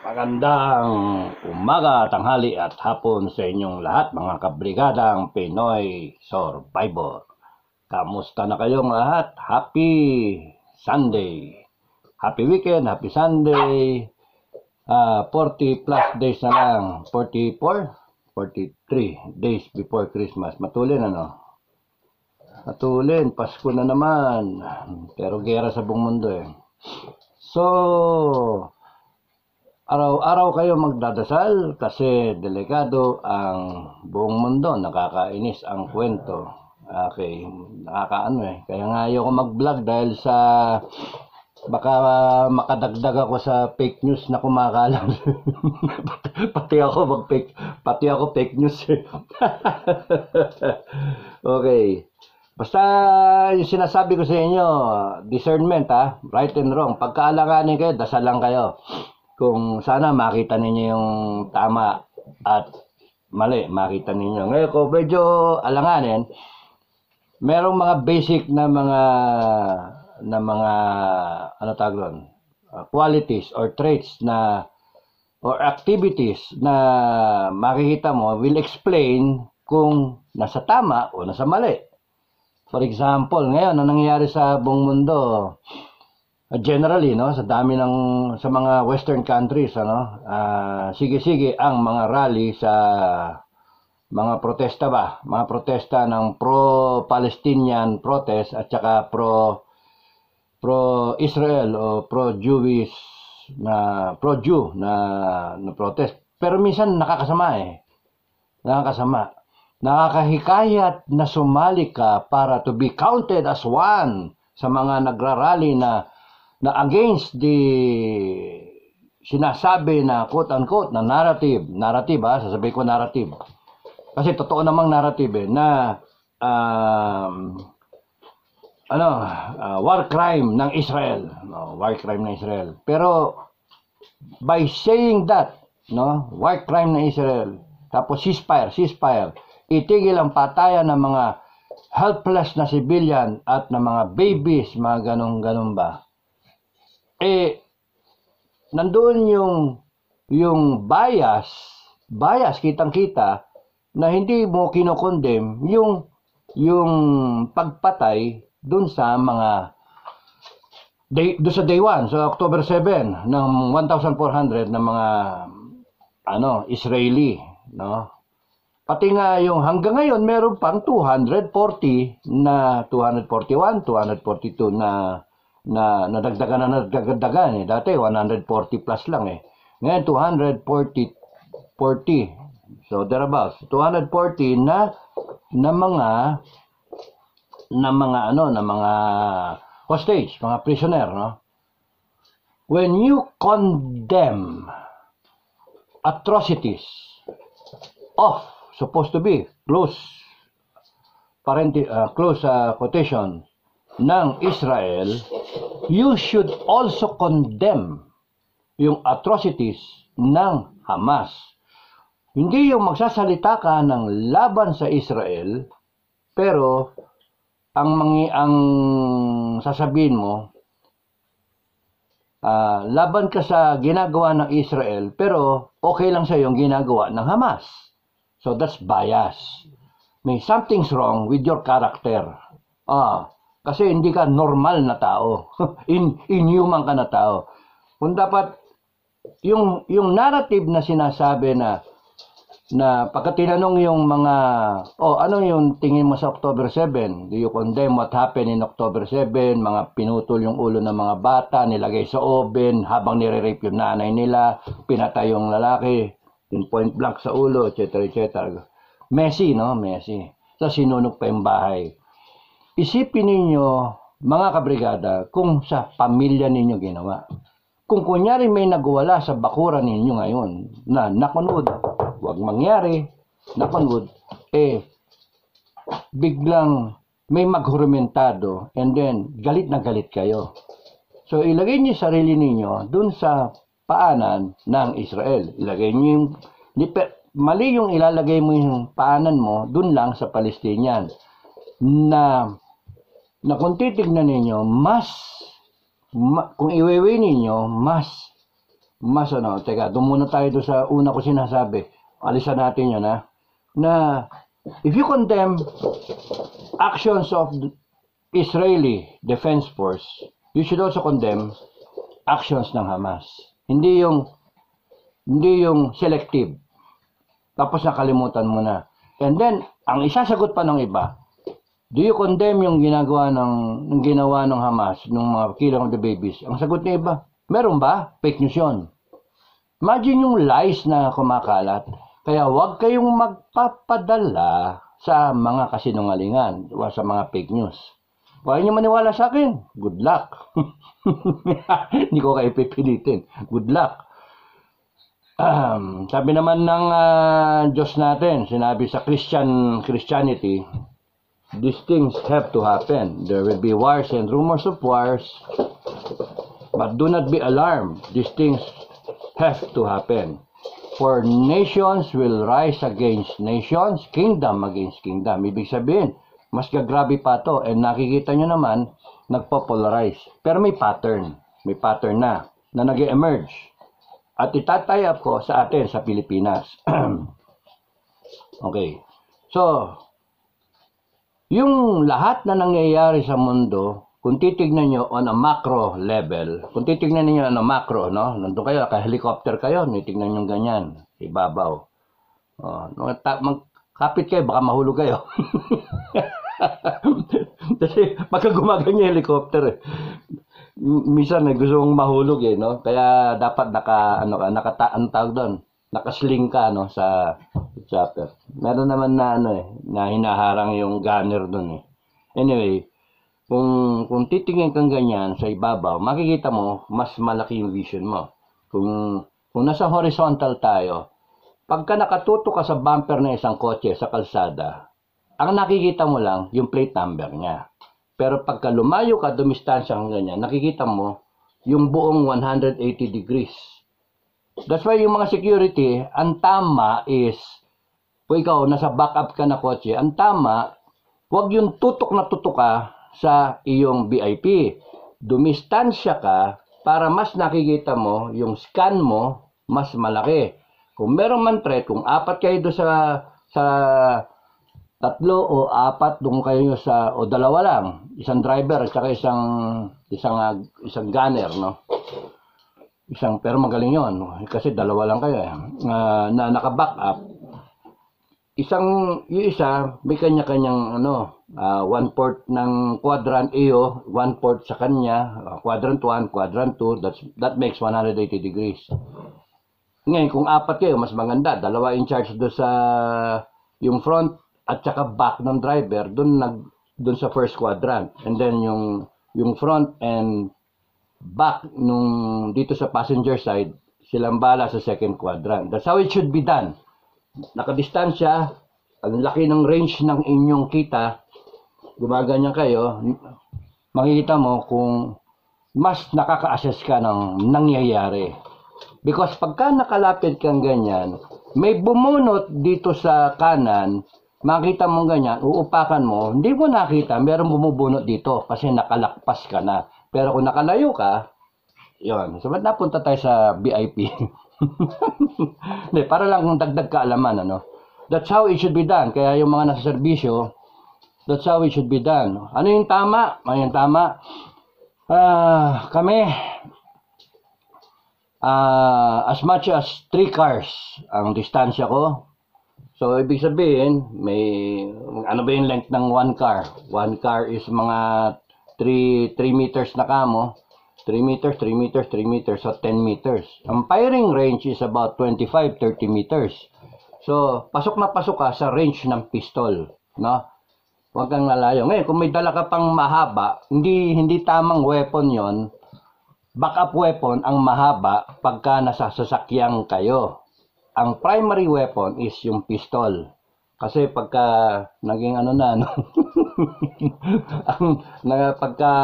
Magandang umaga, tanghali at hapon sa inyong lahat mga kabrigadang Pinoy Survivor. Kamusta na kayong lahat? Happy Sunday. Happy weekend, happy Sunday. 40 plus days na lang. 44, 43 days before Christmas. Matulin ano? Matulin, Pasko na naman. Pero gera sa buong mundo eh. So, araw-araw kayo magdadasal kasi delikado ang buong mundo. Nakakainis ang kwento. Okay, nakakaano eh. Kaya nga ayoko mag-vlog dahil sa baka makadagdag ako sa fake news na kumakalat. pati ako fake news. Okay. Basta yung sinasabi ko sa inyo, discernment right and wrong. Pagkaalanganin kayo, dasal lang kayo. Kung sana makita ninyo yung tama at mali, makita ninyo. Ngayon ko medyo alanganin, merong mga basic na mga ano tawag doon, qualities or traits na or activities na makikita mo will explain kung nasa tama o nasa mali. For example, ngayon ang nangyayari sa buong mundo, generally sa dami sa mga western countries sige ang mga rally sa mga protesta ng pro-Palestinian protest at saka pro-Israel o pro-Jewish pro-Jew na protest. Pero minsan nakakahikayat na sumali ka para to be counted as one sa mga nagrarally na against the sinasabi na quote-unquote na narrative sasabihin ko narrative. Kasi totoo namang narrative na war crime ng Israel. Pero by saying that, war crime ng Israel, tapos ceasefire, itigil ang patayan ng mga helpless na civilian at ng mga babies, mga ganun ba? Nandoon yung bias kitang-kita na hindi mo kinokondem yung pagpatay dun sa day 1, so October 7 ng 1,400 na mga Israeli, Pati nga yung hanggang ngayon meron pang 241, 242 na nadagdagan Dati 140 plus lang Ngayon 240. So thereabouts. 240 na mga hostage, mga prisoner, When you condemn atrocities of supposed to be close quotation ng Israel, you should also condemn yung atrocities ng Hamas. Hindi yung magsasalita ka ng laban sa Israel, pero ang sasabihin mo, laban ka sa ginagawa ng Israel, pero okay lang sa yung ginagawa ng Hamas. So that's bias. May something's wrong with your character. Kasi hindi ka normal na tao. Inhuman ka na tao. Kung dapat yung narrative na sinasabi na pagka tinanong yung mga ano yung tingin mo sa October 7? Do you condemn what happened in October 7? Mga pinutol yung ulo ng mga bata, nilagay sa oven habang nire-rape yung nanay nila, pinatay yung lalaki, yung point blank sa ulo, etc. Messy. So sinunog pa yung bahay. Isipin ninyo, mga kabrigada, kung sa pamilya ninyo ginawa. Kung kunyari may nagwala sa bakuran ninyo ngayon, na nakunod, huwag mangyari, nakunod, biglang may maghurumentado, and then galit na galit kayo. So ilagay niyo sarili ninyo dun sa paanan ng Israel. Ilagay niyo mali yung ilalagay mo yung paanan mo dun lang sa Palestinian. Na kung titignan ninyo, kung iwewe ninyo, mas mas ano, teka, doon muna tayo doon sa una ko sinasabi. Alisan natin yun, ha? Na, if you condemn actions of the Israeli Defense Force, you should also condemn actions ng Hamas. Hindi yung selective. Tapos nakalimutan mo na. And then, ang isasagot pa ng iba, do you condemn yung ginawa ng Hamas, ng mga killing of the babies? Ang sagot ng iba, meron ba? Fake news yun. Imagine yung lies na kumakalat. Kaya huwag kayong magpapadala sa mga kasinungalingan o sa mga fake news. Kung ayaw nyo maniwala sa akin, good luck. Hindi ko kayo pipilitin. Good luck. Sabi naman ng Diyos natin, sinabi sa Christianity, these things have to happen. There will be wars and rumors of wars, but do not be alarmed. These things have to happen. For nations will rise against nations, kingdom against kingdom. Ibig sabihin, mas gagrabe pa to. And nakikita nyo naman, nagpo-polarize. Pero may pattern. May pattern na nag-emerge. At itatay up ko sa atin, sa Pilipinas. Okay. So, yung lahat na nangyayari sa mundo, kung titignan nyo on a macro level, kung titignan niyo on a macro, no? Nandun kayo, ka-helicopter kayo, titignan nyo ganyan, ibabaw. Kapit kayo, baka mahulog kayo. Kasi pagka gumaganyan yung helicopter, minsan gusto mong mahulog no? Kaya dapat tawag doon, nakasling ka no sa chopper. Meron naman na na hinaharang yung gunner doon Anyway, kung titingin kang ganyan sa ibabaw, makikita mo mas malaki yung vision mo. Kung nasa horizontal tayo, pagka nakatutok ka sa bumper ng isang kotse sa kalsada, ang nakikita mo lang yung plate number niya. Pero pagka lumayo ka, dumistansya kang ganyan, nakikita mo yung buong 180 degrees. That's why yung mga security, ang tama is, kung ikaw nasa backup ka na kotse, ang tama, huwag yung tutok na tutok ka sa iyong VIP. Dumistansya ka para mas nakikita mo yung scan mo mas malaki. Kung meron man threat, kung apat kayo doon sa tatlo o apat doon kayo o dalawa lang, isang driver at saka isang gunner, no? Pero magaling yon kasi dalawa lang kayo na naka-back up. Yung isa may kanya-kanyang one-fourth ng quadrant iyo, one-fourth sa kanya, quadrant 1, quadrant 2, that makes 180 degrees. Ngayon, kung apat kayo, mas maganda. Dalawa in charge doon sa yung front at saka back ng driver, doon sa first quadrant. And then yung front and back dito sa passenger side, silang bala sa second quadrant. That's how it should be done. Nakadistansya, ang laki ng range ng inyong kita, gumaganyan kayo, makikita mo kung mas nakaka-assess ka ng nangyayari. Because pagka nakalapit kang ganyan, may bumunot dito sa kanan, makita mo ganyan, uupakan mo, hindi mo nakita, meron bumubunot dito kasi nakalakpas ka na. Pero kung nakalayo ka, yun. So, ba't napunta tayo sa VIP? Para lang kung dagdag kaalaman, That's how it should be done. Kaya yung mga nasa serbisyo, that's how it should be done. Ano yung tama? Yung tama, kami, as much as 3 cars ang distansya ko. So, ibig sabihin, ano ba yung length ng 1 car? 1 car is mga 3 meters na kamo. 3 meters, 3 meters, 3 meters, so 10 meters. Ang firing range is about 25-30 meters. So, pasok na pasok ka sa range ng pistol, no? Huwag kang lalayo. Ngayon, kung may dala ka pang mahaba, hindi tamang weapon yon. Backup weapon ang mahaba pagka nasa sasakyan kayo. Ang primary weapon is yung pistol. Kasi pagka naging pagka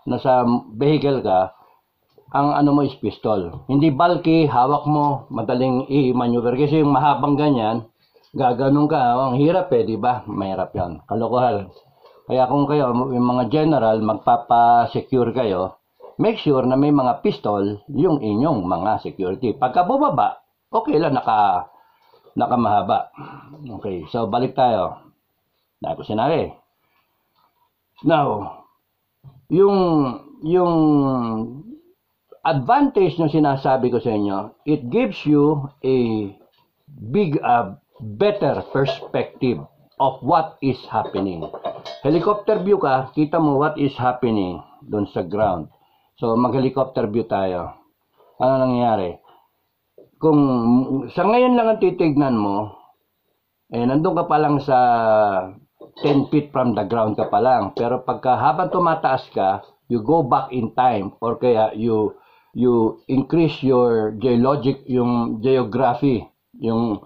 nasa vehicle ka, ang mo is pistol. Hindi bulky, hawak mo, madaling i-maneuver. Kasi yung mahabang ganyan, gaganong ka, ang hirap di ba? Mahirap yan. Kalokohan. Kaya kung kayo, yung mga general, magpapa-secure kayo, make sure na may mga pistol yung inyong mga security. Pagka bumaba, okay lang, nakamahaba. Okay, so balik tayo. Dahil ko sinabi. Now, yung advantage na sinasabi ko sa inyo, it gives you a better perspective of what is happening. Helicopter view ka, kita mo what is happening doon sa ground. So, mag-helicopter view tayo. Ano nangyayari? Kung sa ngayon lang ang titignan mo, nandun ka pa lang sa 10 feet from the ground ka pa lang. Pero pagka habang tumataas ka, you go back in time or kaya you increase your geography, yung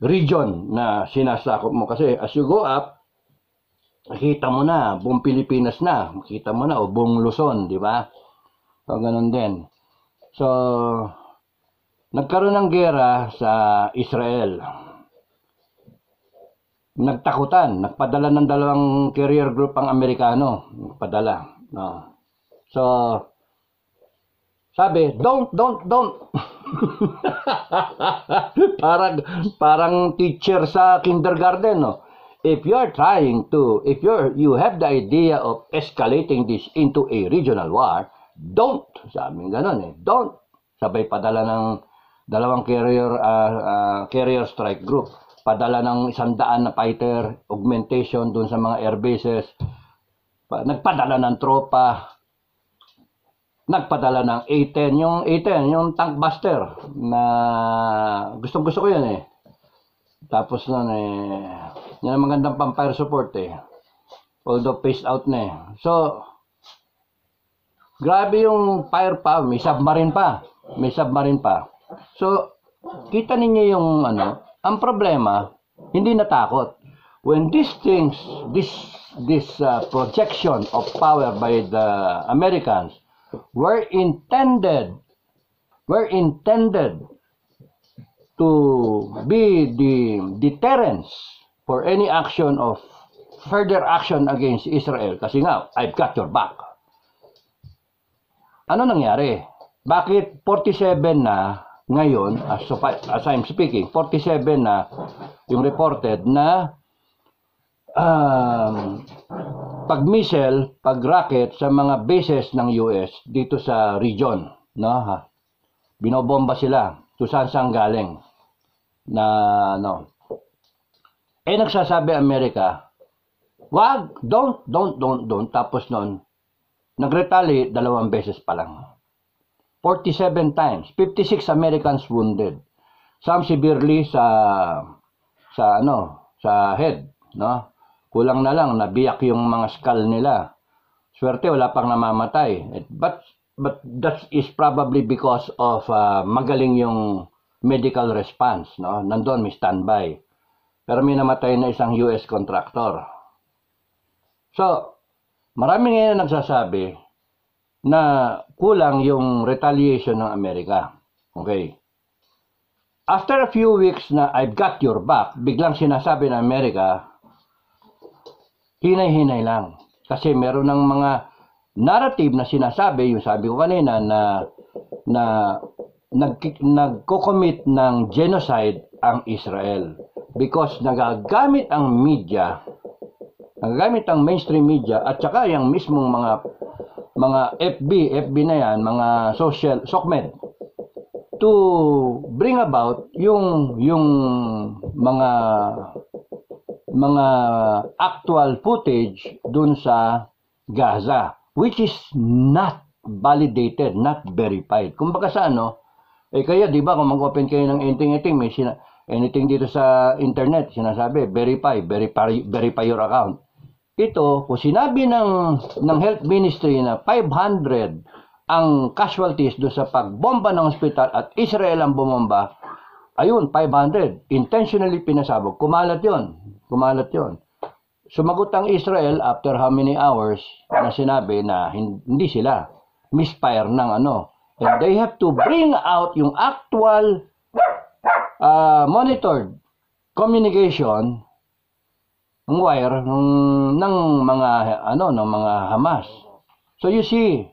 region na sinasakop mo. Kasi as you go up, makita mo na, buong Pilipinas na. Makita mo na, o buong Luzon, di ba? So, ganun din. So, nagkaroon ng gera sa Israel. Nagtakutan. Nagpadala ng 2 carrier group ang Amerikano. Nagpadala. No. So, sabi, don't. parang teacher sa kindergarten, no? If you have the idea of escalating this into a regional war, don't. Sabi gano'n eh. Don't. Sabay padala ng 2 carrier strike group. Padala ng 100 na fighter, augmentation dun sa mga air bases. Nagpadala ng tropa. Nagpadala ng A-10. Yung A-10, yung tank buster na gustong-gusto ko yan eh. Tapos nun yan ang magandang pang-fire support eh. Although phased out na eh. So, grabe yung firepower. May submarine pa. So, kita ninyo yung ang problema, hindi natakot. When these things, this projection of power by the Americans were intended to be the deterrence for any further action against Israel. Kasi nga, I've got your back. Ano nangyari? Bakit 47 na ngayon, as I'm speaking, 47 na yung reported na pag-missile, pag-rocket sa mga bases ng US dito sa region, no? Binobomba sila kung saan galing na nagsasabi Amerika, wag, don't. Tapos nun, nag-retaliate 2 beses pa lang. 47 times, 56 Americans wounded. Some severely sa head, no? Kulang na lang, nabiyak yung mga skull nila. Swerte, wala pang namamatay. But that is probably because of magaling yung medical response, no? Nandun, may standby. Pero may namatay na isang US contractor. So, marami ngayon nagsasabi na kulang yung retaliation ng Amerika. Okay. After a few weeks na I've got your back, biglang sinasabi ng Amerika, hinay-hinay lang. Kasi meron ng mga narrative na sinasabi, yung sabi ko kanina na nagko-commit ng genocide ang Israel. Because nagagamit ang media, nagagamit ang mainstream media at saka yung mismong mga FB na yan, mga social, SOCMED, to bring about yung mga actual footage dun sa Gaza, which is not validated, not verified. Kumbaga sa kaya di ba kung mag-open kayo ng anything, may anything dito sa internet, sinasabi, verify your account. Ito, kung sinabi ng Health Ministry na 500 ang casualties doon sa pagbomba ng ospital at Israel ang bumomba, ayun, 500. Intentionally pinasabog. Kumalat yon. Sumagot ang Israel after how many hours na sinabi na hindi sila misfire ng And they have to bring out yung actual monitored communication ng wire ng mga Hamas. So you see,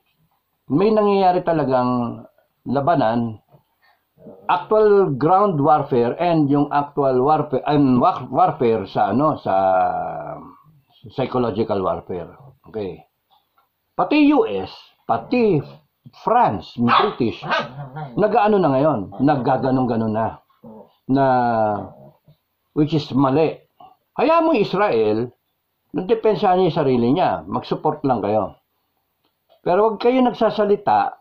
may nangyayari talagang labanan, actual ground warfare and yung actual warfare and warfare sa sa psychological warfare. Okay. Pati US, pati France, British, nag-ano na ngayon, naggaganong-ganon na which is mali. Kaya mo Israel, nagdepensahan niya yung sarili niya, mag-support lang kayo. Pero wag kayo nagsasalita,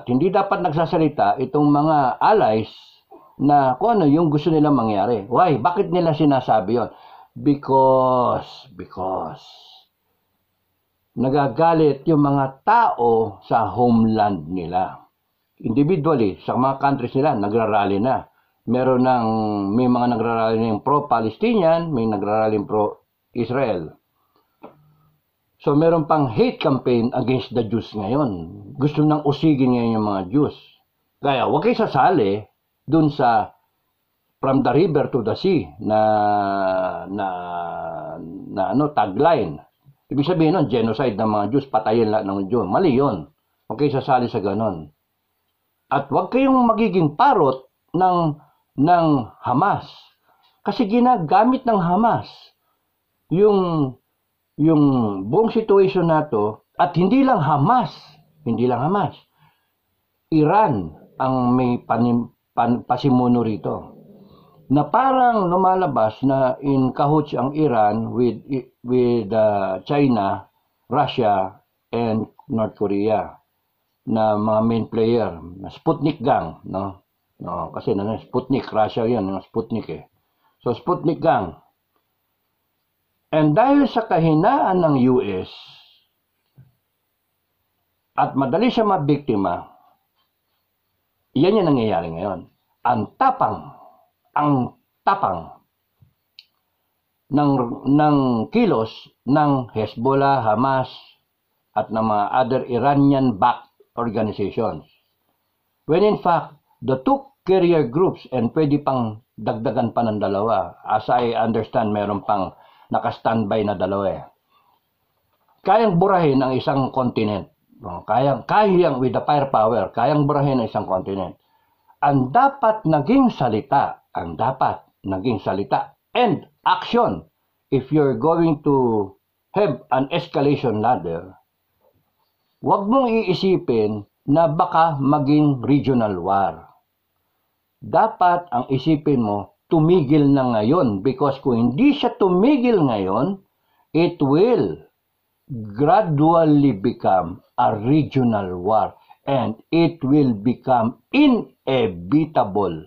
hindi dapat nagsasalita itong mga allies na kung ano yung gusto nilang mangyari. Why? Bakit nila sinasabi yon? Because nagagalit yung mga tao sa homeland nila. Individually, sa mga countries nila, nagrarally na. May mga nagrarally ng pro-Palestinian, may nagrarally pro-Israel. So, meron pang hate campaign against the Jews ngayon. Gusto nang usigin ngayon yung mga Jews. Kaya, huwag kayo sasali dun sa from the river to the sea na tagline. Ibig sabihin nun, genocide ng mga Jews, patayin lahat ng Jews. Mali yun. Huwag kayo sasali sa ganon. At huwag kayong magiging parot ng Hamas. Kasi ginagamit ng Hamas yung buong situation na to, at hindi lang Hamas, Iran ang may pasimuno rito. Na parang lumalabas na in cahoots ang Iran with China, Russia, and North Korea na mga main player, Sputnik gang, no? Kasi Sputnik, Russia 'yan, Sputnik eh. So Sputnik gang. And dahil sa kahinaan ng US at madali siya mabiktima, yan yung nangyayari ngayon. Ang tapang ng kilos ng Hezbollah, Hamas, at ng mga other Iranian-backed organizations. When in fact, the two carrier groups, and pwede pang dagdagan pa ng dalawa, as I understand, meron pang naka-standby na dalawa eh. Kayang burahin ang isang continent. Kayang with the firepower, kayang burahin ang isang continent. Ang dapat naging salita and action if you're going to have an escalation ladder, wag mong iisipin na baka maging regional war. Dapat ang isipin mo, tumigil na ngayon, because kung hindi siya tumigil ngayon, it will gradually become a regional war and it will become inevitable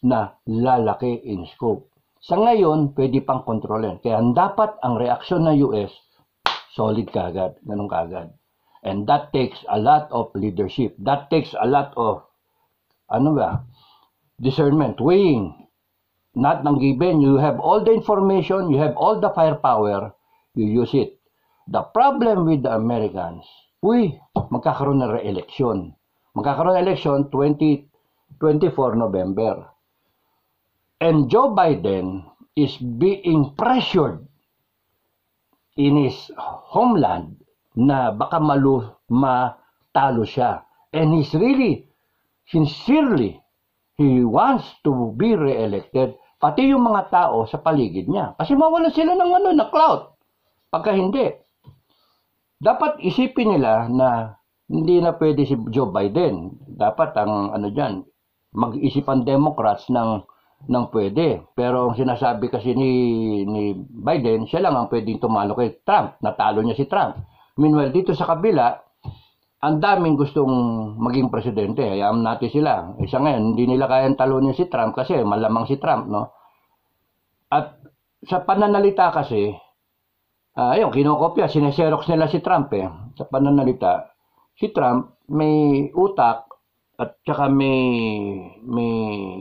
na lalaki in scope. Sa ngayon, pwede pang kontrolin. Kaya dapat ang reaksyon ng US, solid kagad, ganun kagad. And that takes a lot of leadership. That takes a lot of, discernment, weighing. Not nang given, you have all the information, you have all the firepower, you use it. The problem with the Americans, magkakaroon ng re-election. Magkakaroon ng election 2024 November. And Joe Biden is being pressured in his homeland na baka matalo siya. And he's really, sincerely, he wants to be re-elected, pati yung mga tao sa paligid niya. Kasi mawala sila ng na clout. Pagka hindi. Dapat isipin nila na hindi na pwede si Joe Biden. Dapat ang mag-isip ang Democrats ng pwede. Pero ang sinasabi kasi ni Biden, siya lang ang pwedeng tumalo kay Trump. Natalo niya si Trump. Meanwhile, dito sa kabila, ang daming gustong maging presidente. Hayaan natin sila. Isa ngayon, hindi nila kayang talunin si Trump kasi malamang si Trump, no? At sa pananalita kasi, kinokopya, sineserox nila si Trump eh. Sa pananalita, si Trump may utak at saka may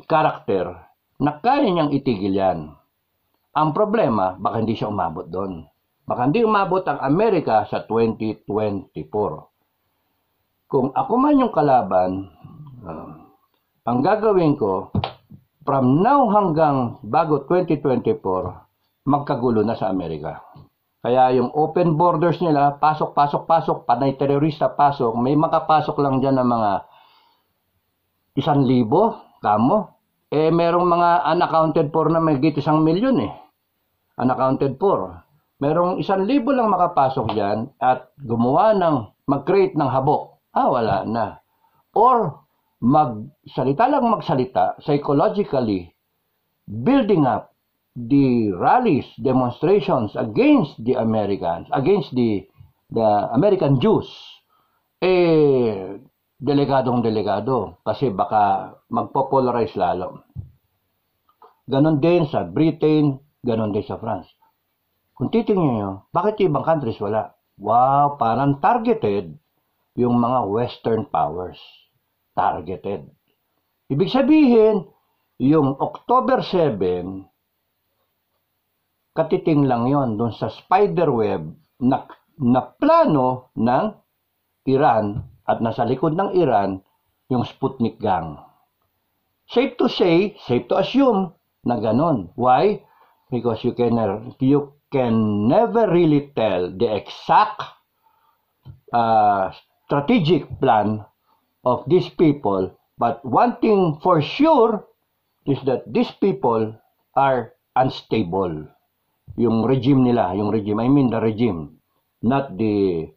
karakter na kaya niyang itigil yan. Ang problema, baka hindi siya umabot doon. Baka hindi umabot ang Amerika sa 2024. Kung ako man yung kalaban, ang gagawin ko, from now hanggang bago 2024, magkagulo na sa Amerika. Kaya yung open borders nila, pasok, pasok, pasok, panay terorista, pasok. May makapasok lang dyan ng mga 1,000, kamo. Merong mga unaccounted for na may 1,000,000 eh. Unaccounted for. Merong 1,000 lang makapasok dyan at gumawa mag-create ng habok. Wala na. Or, magsalita lang magsalita, psychologically, building up the rallies, demonstrations against the Americans, against the American Jews, delikadong-delikado kasi baka magpopolarize lalo. Ganon din sa Britain, ganon din sa France. Kung titingnan nyo, bakit yung ibang countries wala? Wow, parang targeted yung mga Western powers. Targeted. Ibig sabihin, yung October 7, katiting lang yon dun sa spiderweb na plano ng Iran at nasa likod ng Iran yung Sputnik gang. Safe to say, safe to assume na ganon. Why? Because you can never really tell the exact strategic plan of these people, but one thing for sure is that these people are unstable. Yung regime nila, I mean the regime, not the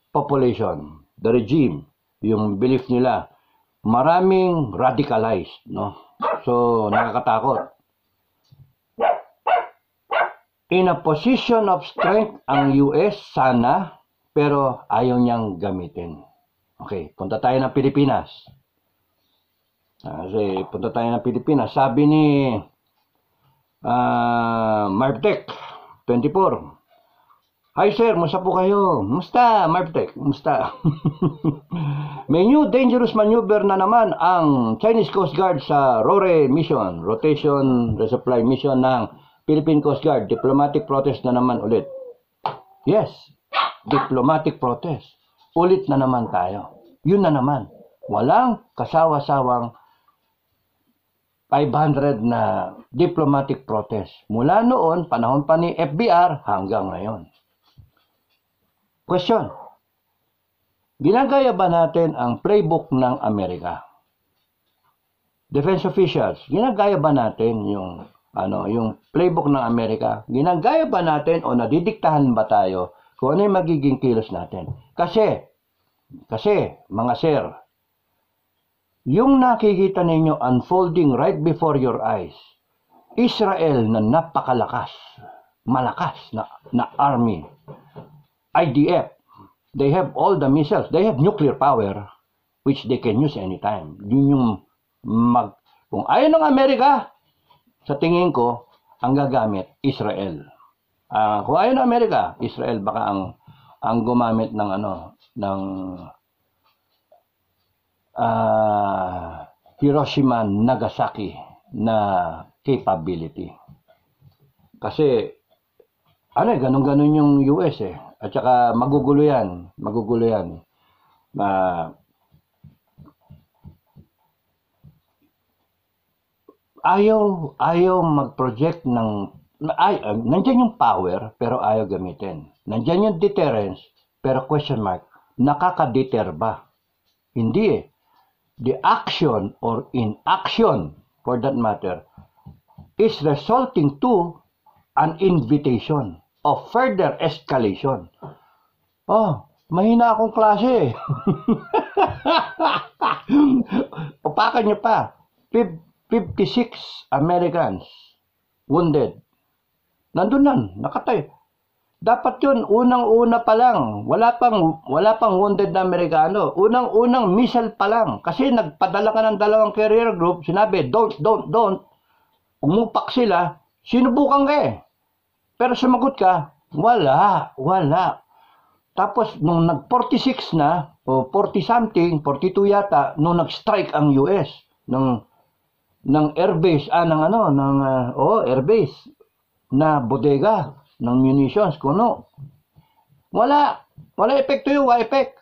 population. The regime, yung belief nila, maraming radicalized, no? So, nakakatakot. In a position of strength ang US sana, pero ayaw niyang gamitin. Okay, punta tayo ng Pilipinas. Punta tayo ng Pilipinas. Sabi ni Marptech 24. Hi sir, musta po kayo? Musta, Marptech? Musta? May new dangerous maneuver na naman ang Chinese Coast Guard sa RORE mission, Rotation Resupply Mission ng Philippine Coast Guard. Diplomatic protest na naman ulit. Yes, diplomatic protest. Ulit na naman tayo. Yun na naman. Walang kasawa-sawang 500 na diplomatic protest. Mula noon, panahon pa ni FBR hanggang ngayon. Question. Ginagaya ba natin ang playbook ng Amerika? Defense officials, ginagaya ba natin yung playbook ng Amerika? Ginagaya ba natin o nadidiktahan ba tayo kung ano yung magiging kilos natin? Kasi mga sir, yung nakikita ninyo unfolding right before your eyes, Israel na napakalakas, malakas na army, IDF, they have all the missiles, they have nuclear power, which they can use anytime. Yun yung kung ayaw ng Amerika, sa tingin ko, ang gagamit, Israel. Kung ayaw ng Amerika, Israel baka ang gumamit ng Hiroshima, Nagasaki na capability. Kasi ganun-ganun yung US eh. At saka magugulo yan. Ayaw mag-project nandyan yung power pero ayaw gamitin. Nandyan yung deterrence pero question mark, nakaka-deter ba? Hindi eh. The action or inaction for that matter is resulting to an invitation of further escalation. Mahina akong klase. Upakan niyo pa. 56 Americans wounded. Nandun nan, nakatay. Dapat yun, unang-una pa lang. Wala pang wounded na Amerikano. Unang-unang missile pa lang. Kasi nagpadala ka ng 2 carrier group, sinabi, don't. Umupak sila, sinubukan ka eh. Pero sumagot ka, wala. Tapos, nung nag-46 na, o 40-something, 42 yata, nung nag-strike ang US, ng airbase, airbase, na bodega, ng munitions, kuno. Wala epekto yung effect.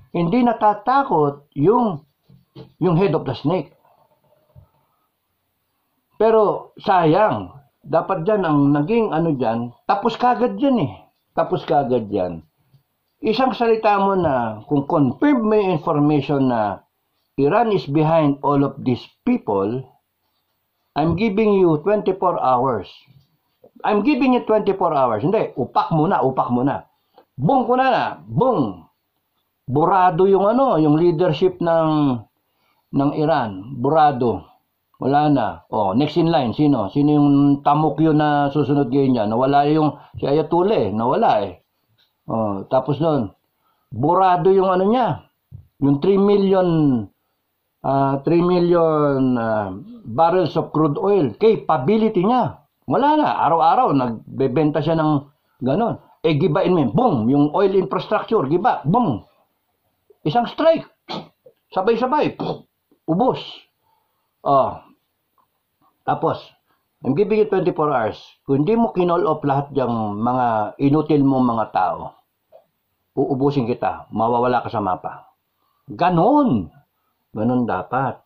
Hindi natatakot yung head of the snake. Pero sayang, dapat dyan ang naging dyan, tapos kagad dyan eh. tapos kaagad yan. Isang salita mo na, kung confirm mo yung information na Iran is behind all of these people, I'm giving you 24 hours. I'm giving you 24 hours. Hindi, upak muna. Boom ko na. Boom. Burado yung yung leadership ng Iran. Burado. Wala na. Oh, next in line, sino? Sino yung tamok yun na susunod ngayon niya? Nawala yung si Ayatollah, nawala eh. Oh, tapos nun, burado yung niya. Yung 3 million barrels of crude oil. Capability niya. Wala na. Araw-araw, nagbebenta siya ng ganon. Gibain mo, boom, yung oil infrastructure, giba, boom. Isang strike. Sabay-sabay. Ubos. Tapos, I'm giving you 24 hours. Kung hindi mo kinall off lahat yung mga inutil mo mga tao, uubusin kita. Mawawala ka sa mapa. Ganon. Ganon dapat.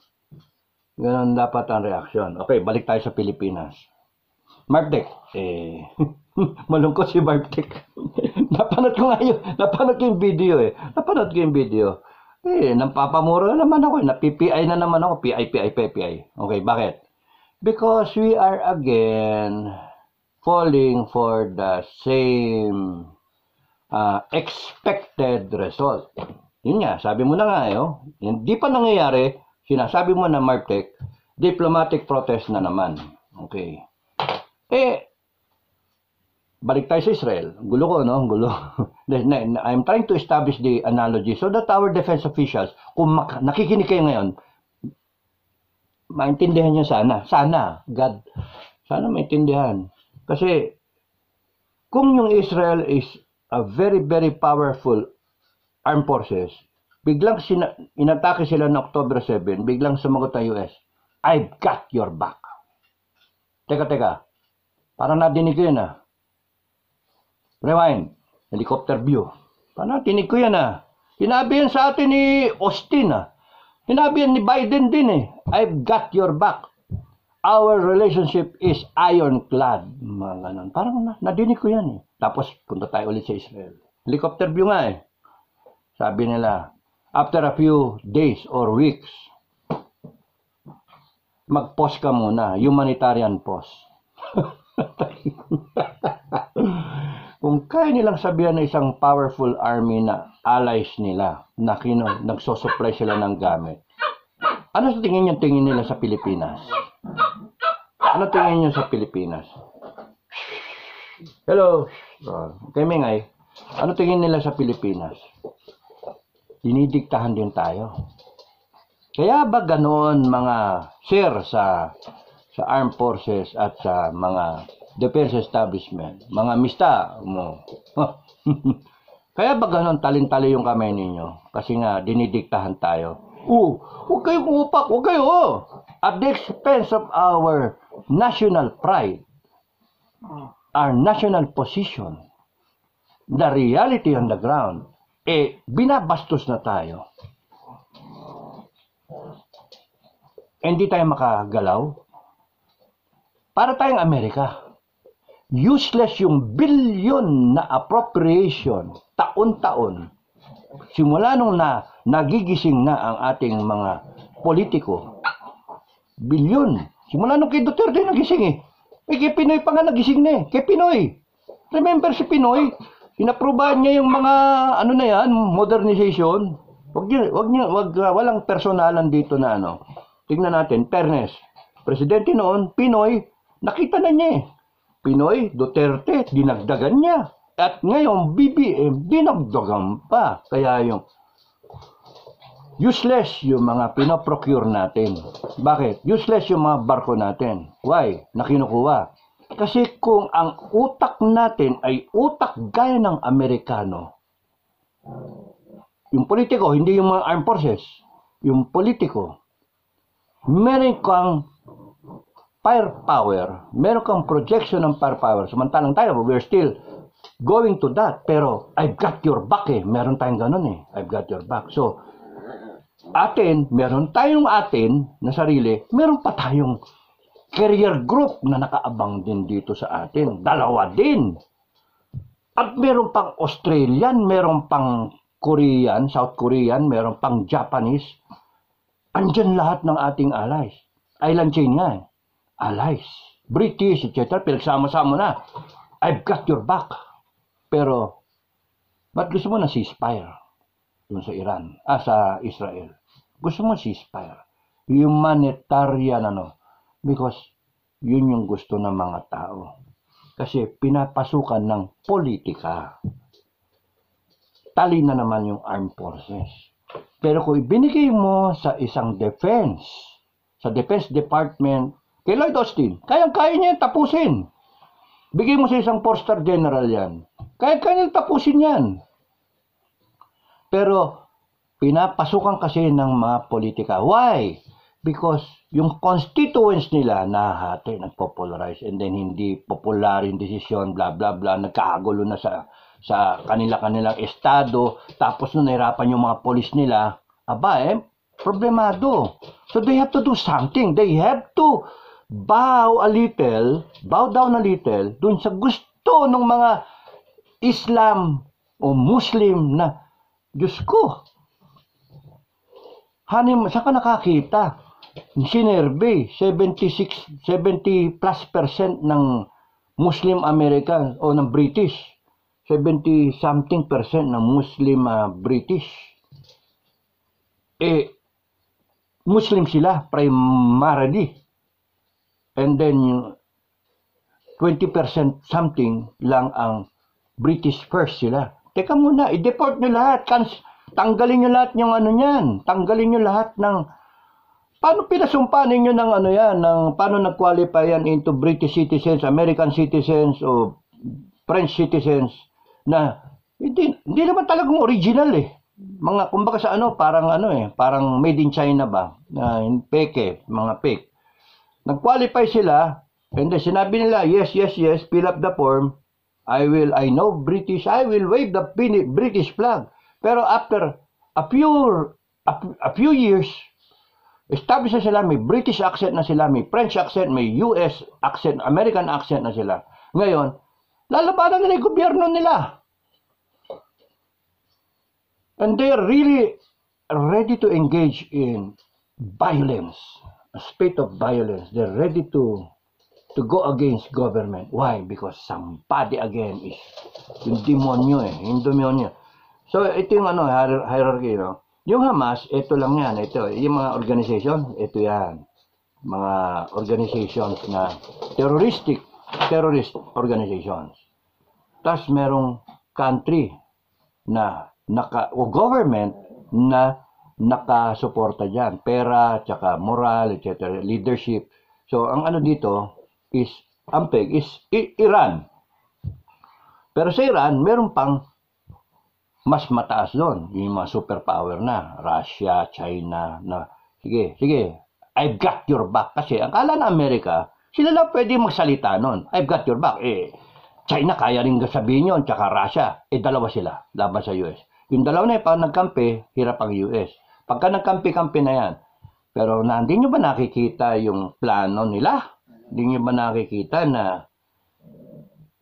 Ganon dapat ang reaksyon. Okay, balik tayo sa Pilipinas. Marptek. Malungkot si Marptek. Napanood ko yung video eh. Nampapamura na naman ako. Napi-PI na naman ako. PI. Okay, bakit? Because we are again falling for the same expected result. Yun nga, sabi mo na nga hindi pa nangyayari, sinasabi mo na Marptek, diplomatic protest na naman. Okay. Balik tayo sa Israel. Gulo ko, no? Gulo. I'm trying to establish the analogy so that our defense officials, kung nakikinig kayo ngayon, maintindihan nyo sana. God. Sana maintindihan. Kasi, kung yung Israel is a very, very powerful armed forces, biglang inatake sila ng October 7, biglang sumagot ang US, I've got your back. Teka. Parang nadinig ko yan Rewind. Helicopter view. Parang nadinig ko yan Sinabi yan sa atin ni Austin Sinabi yan ni Biden din I've got your back. Our relationship is ironclad. Mga ganun. Parang nadinig ko yan Tapos punta tayo ulit sa Israel. Helicopter view nga Sabi nila, after a few days or weeks, mag-pause ka muna. Humanitarian pause. Kung kaya nilang sabihan na isang powerful army na allies nila, na nagsosupply sila ng gamit, ano sa tingin nila sa Pilipinas? Ano tingin nyo sa Pilipinas? Hello. Kay Mingay, ano tingin nila sa Pilipinas? Dinidiktahan din tayo. Kaya ba ganoon mga sir sa armed forces at sa mga defense establishment, mga mista mo? Kaya ba ganoon talin-tali yung kamay ninyo? Kasi nga dinidiktahan tayo. Huwag kayong upak, huwag kayo. At the expense of our national pride, our national position, the reality on the ground, binabastos na tayo. Hindi tayo makagalaw. Para tayong Amerika. Useless yung billion na appropriation taon-taon. Simula nung nagigising na ang ating mga politiko. Billion. Simula nung kay Duterte nagising kay Pinoy pa nga nagising kay Pinoy. Remember si Pinoy? Inaprobahan niya yung mga modernization. Walang personalan dito na Tingnan natin, fairness. Presidente noon, Pinoy, nakita na niya Pinoy, Duterte, dinagdagan niya. At ngayon, BBM, dinagdagan pa. Kaya yung useless yung mga pinoprocure natin. Bakit? Useless yung mga barko natin. Why? Nakinukuha. Kasi kung ang utak natin ay utak gaya ng Amerikano, yung politiko, hindi yung mga armed forces, yung politiko, meron kang firepower, meron kang projection ng firepower. Samantalang tayo, we're still going to that. Pero, I've got your back Meron tayong ganun I've got your back. So, meron tayong na sarili, meron pa tayong career group na nakaabang din dito sa atin. Dalawa din. At meron pang Australian, meron pang Korean, South Korean, meron pang Japanese. Andyan lahat ng ating allies. Island chain nga eh. Allies. British, etc. Pinagsama-sama na. I've got your back. Pero, ba't gusto mo na ceasefire? Doon sa Iran. Sa Israel. Gusto mo ceasefire. Humanitarian Because, yun yung gusto ng mga tao. Kasi pinapasukan ng politika. Tali na naman yung armed forces. Pero kung ibinigay mo sa isang defense, sa Defense Department, kay Lloyd Austin, kayang-kaya niya tapusin. Bigay mo sa isang 4-star general yan. Kaya-kaya niya tapusin yan. Pero, pinapasukan kasi ng mga politika. Why? Because yung constituents nila nahati, nagpopularize, and then hindi popular yung desisyon, bla bla bla, nagkakagulo na sa kanilang estado, tapos nung nahirapan yung mga polis nila, problemado. So they have to do something. They have to bow down a little dun sa gusto ng mga Islam o Muslim na, Diyos ko, saan ka nakakita? Sinerbe, 70+ percent ng Muslim American o ng British, 70-something percent ng Muslim British. Muslim sila primarily. And then 20% something lang ang British first sila. Teka muna, i-deport nyo lahat. Tanggalin nyo lahat yung niyan. Tanggalin nyo lahat ng... Paano pinasumpa ninyo ng paano nag-qualify yan into British citizens, American citizens, o French citizens na hindi naman talagang original eh. Mga kumbaga sa parang made in China ba? Peke, mga fake. Nag-qualify sila, and then sinabi nila, yes, fill up the form. I know British, I will wave the British flag. Pero after a few years, established na sila, may British accent na sila, may French accent, may US accent, American accent na sila. Ngayon, lalabanan nila yung gobyerno nila. And they are really ready to engage in violence, a state of violence. They're ready to go against government. Why? Because somebody again is yung demonyo yung demonyo. So, ito yung hierarchy, Yung Hamas, ito lang yan. Ito, yung mga organization, ito yan. Mga organizations na terrorist organizations. Tapos merong country na o government na nakasuporta dyan. Pera, tsaka moral, etc. Leadership. So, ang dito is, ang peg is Iran. Pero sa Iran, meron pang mas mataas doon, yung mga superpower na, Russia, China, na, sige, I've got your back. Kasi, ang kala na Amerika, sila lang pwede magsalita nun. I've got your back. China, kaya rin sabihin yun, tsaka Russia. Dalawa sila, laban sa US. Yung dalawa na pag nagkampi, hirap ang US. Pagka nagkampi-kampi na yan. Pero, hindi nyo ba nakikita yung plano nila? Hindi nyo ba nakikita na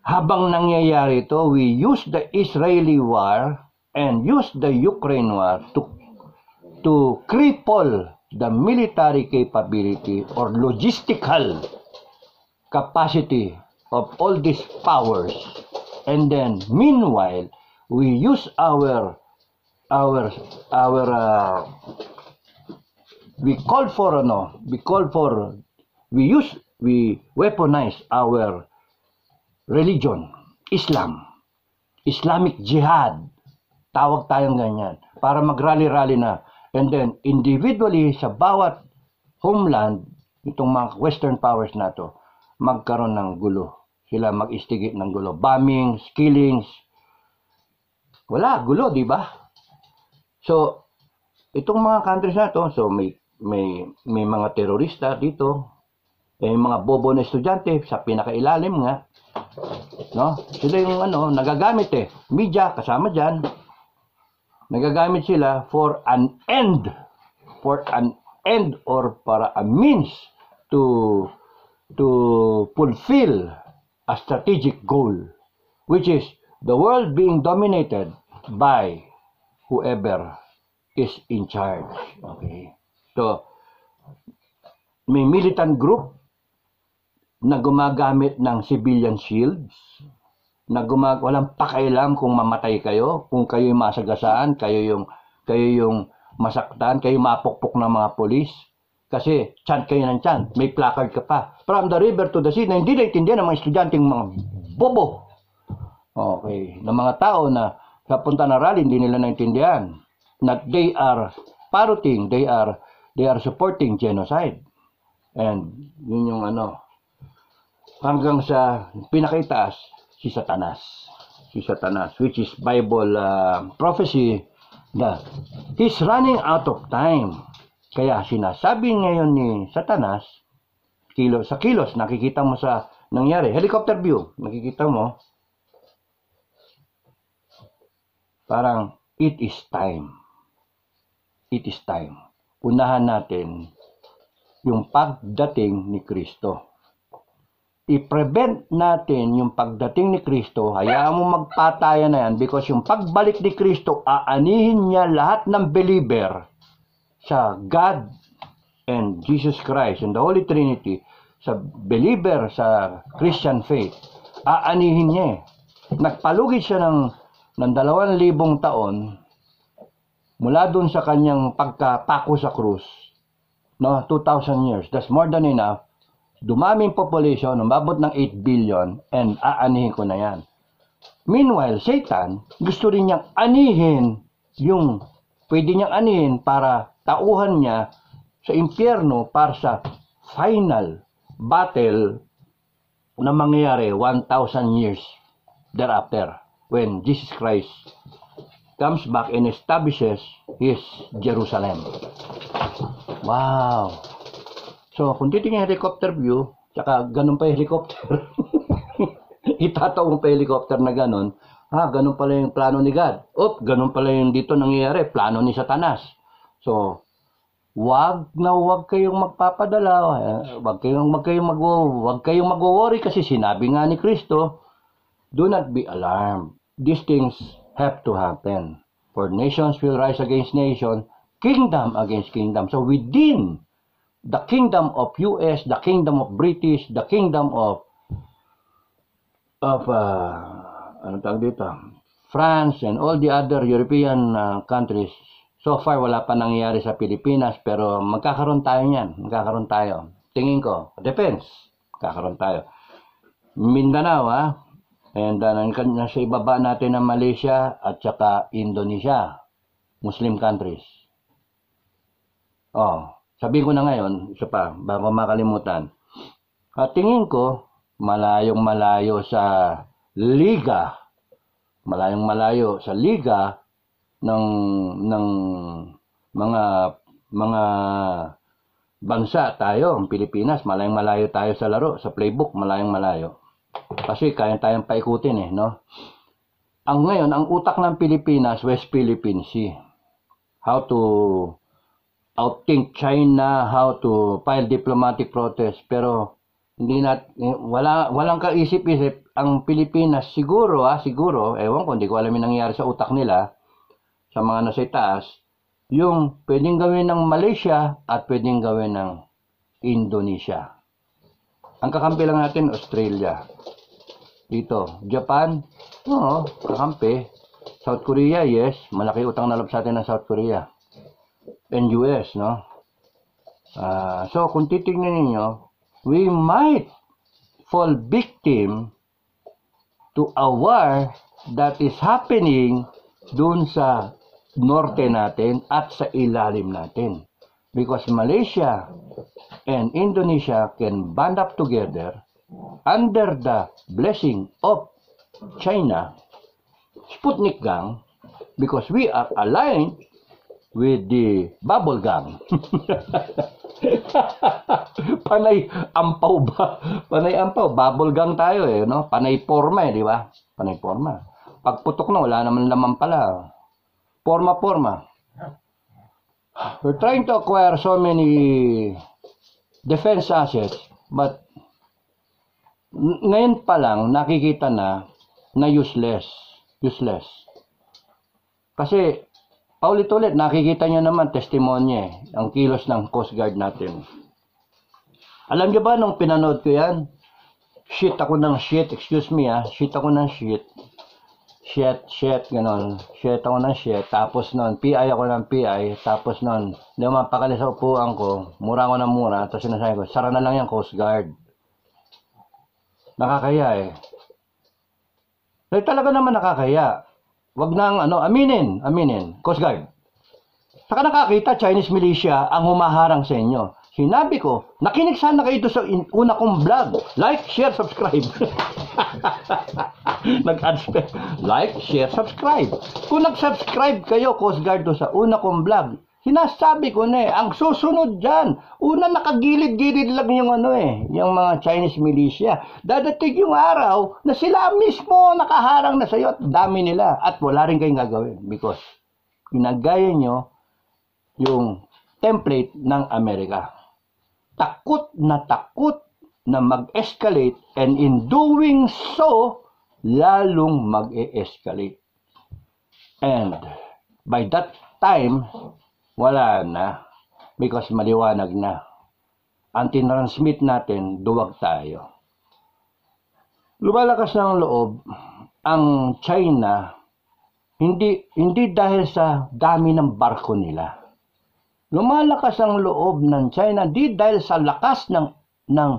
habang nangyayari ito, we use the Israeli war and use the Ukraine war to cripple the military capability or logistical capacity of all these powers. And then, meanwhile, we use we weaponize our religion, Islamic Jihad. Tawag tayong ganyan para mag-rally-rally na. And then, individually, sa bawat homeland, itong mga Western powers na to, magkaroon ng gulo. Sila mag-instigate ng gulo. Bombings, killings. Wala, gulo, di ba? So, itong mga countries na to, so may mga terorista dito, mga bobo na estudyante sa pinakailalim nga, no? Sila yung nagagamit media kasama dyan. Nagagamit sila for an end or para a means to fulfill a strategic goal, which is the world being dominated by whoever is in charge. Okay? So, may militant group na gumagamit ng civilian shields, na walang pakialam kung mamatay kayo, kung kayo yung masagasaan, kayo yung masaktan, kayo mapukpok ng mga polis. Kasi chant kayo ng chant, may placard ka pa. From the river to the sea, na hindi naintindihan ng mga estudyanteng mga bobo. Okay, ng mga tao na sa punta na rally, hindi nila naintindihan. That they are parroting, they are supporting genocide. And yun yung hanggang sa pinakaitaas, si Satanas, which is Bible prophecy that he's running out of time. Kaya sinasabi ngayon ni Satanas, sa kilos, nakikita mo sa nangyari, helicopter view, nakikita mo, parang it is time. It is time. Unahan natin yung pagdating ni Kristo. I-prevent natin yung pagdating ni Kristo, hayaan mo magpatayan na yan because yung pagbalik ni Kristo, aanihin niya lahat ng believer sa God and Jesus Christ and the Holy Trinity, sa believer sa Christian faith, aanihin niya. Nagpalugi siya ng 2,000 taon mula dun sa kanyang pagkapako sa krus, 2,000 years. That's more than enough. Dumaming population, umabot ng 8 billion, and aanihin ko na yan. Meanwhile, Satan, gusto rin niyang anihin yung pwede niyang anihin para tauhan niya sa impyerno para sa final battle na mangyayari 1,000 years thereafter when Jesus Christ comes back and establishes His Jerusalem. Wow! So, kung titingnan helicopter view, tsaka ganun pa yung helicopter, itataw mo pa yung helicopter na ganun, ganun pala yung plano ni God. Ganun pala yung dito nangyayari, plano ni Satanas. So, wag kayong magpapadala, wag kayong mag-worry kasi sinabi nga ni Kristo, do not be alarmed. These things have to happen. For nations will rise against nation, kingdom against kingdom. So, within the kingdom of US, the kingdom of British, the kingdom of France and all the other European countries. So far wala pa nangyayari sa Pilipinas pero magkakaroon tayo niyan, magkakaroon tayo. Tingin ko, depends. Magkakaroon tayo. Mindanao and nasa ibaba natin ng Malaysia at saka Indonesia, Muslim countries. Sabihin ko na ngayon, isa pa, bago makalimutan. Tingin ko, malayong-malayo sa liga, ng mga bansa tayo, ang Pilipinas, malayong-malayo tayo sa laro, sa playbook, malayong-malayo. Kasi kaya tayong paikutin no? Ngayon, ang utak ng Pilipinas, West Philippine Sea. How to outthink China, how to file diplomatic protest, pero walang kaisip-isip ang Pilipinas siguro, ewan ko, hindi ko alam yung nangyari sa utak nila, sa mga nasa itaas, yung pwedeng gawin ng Malaysia at pwedeng gawin ng Indonesia. Ang kakampi lang natin, Australia. Dito, Japan, kakampi. South Korea, yes, malaki utang na loob sa atin ng South Korea. And US, so, kung titignan ninyo, we might fall victim to a war that is happening dun sa norte natin at sa ilalim natin. Because Malaysia and Indonesia can band up together under the blessing of China, Sputnik Gang, because we are aligned with the bubble gang. Panay ampaw ba? Panay ampaw. Bubble gang tayo Panay forma di ba? Panay forma. Pagputok na, wala naman laman pala. Forma. We're trying to acquire so many defense assets, but ngayon pa lang nakikita na useless. Useless. Kasi, paulit-ulit, nakikita nyo naman, testimonya ang kilos ng Coast Guard natin. Alam nyo ba, nung pinanood ko yan, shit ako ng shit, excuse me shit ako ng shit. Shit, gano'n. Shit ako ng shit. Tapos nun, PI ako ng PI. Tapos nun, lumapakali sa upuan ko, mura ako ng mura. Tapos sinasabi ko, sara na lang yan, Coast Guard. Nakakaya talaga naman nakakaya. Wag nang aminin. Coast Guard. Saka nakakita, Chinese militia ang humaharang sa inyo. Sinabi ko, nakinig sana kayo ito sa una kong vlog. Like, share, subscribe. Like, share, subscribe. Kung nag-subscribe kayo, Coast Guard, sa una kong vlog, sinasabi ko ang susunod dyan, una nakagilid-gilid lang yung yung mga Chinese militia. Dadating yung araw na sila mismo nakaharang na sa'yo at dami nila at wala rin kayong gagawin because ginagaya nyo yung template ng Amerika. Takot na mag-escalate and in doing so, lalong mag-e-escalate. And by that time, wala na because maliwanag na. Ang tinransmit natin, duwag tayo. Lumalakas ng loob ang China hindi dahil sa dami ng barko nila. Lumalakas ang loob ng China di dahil sa lakas ng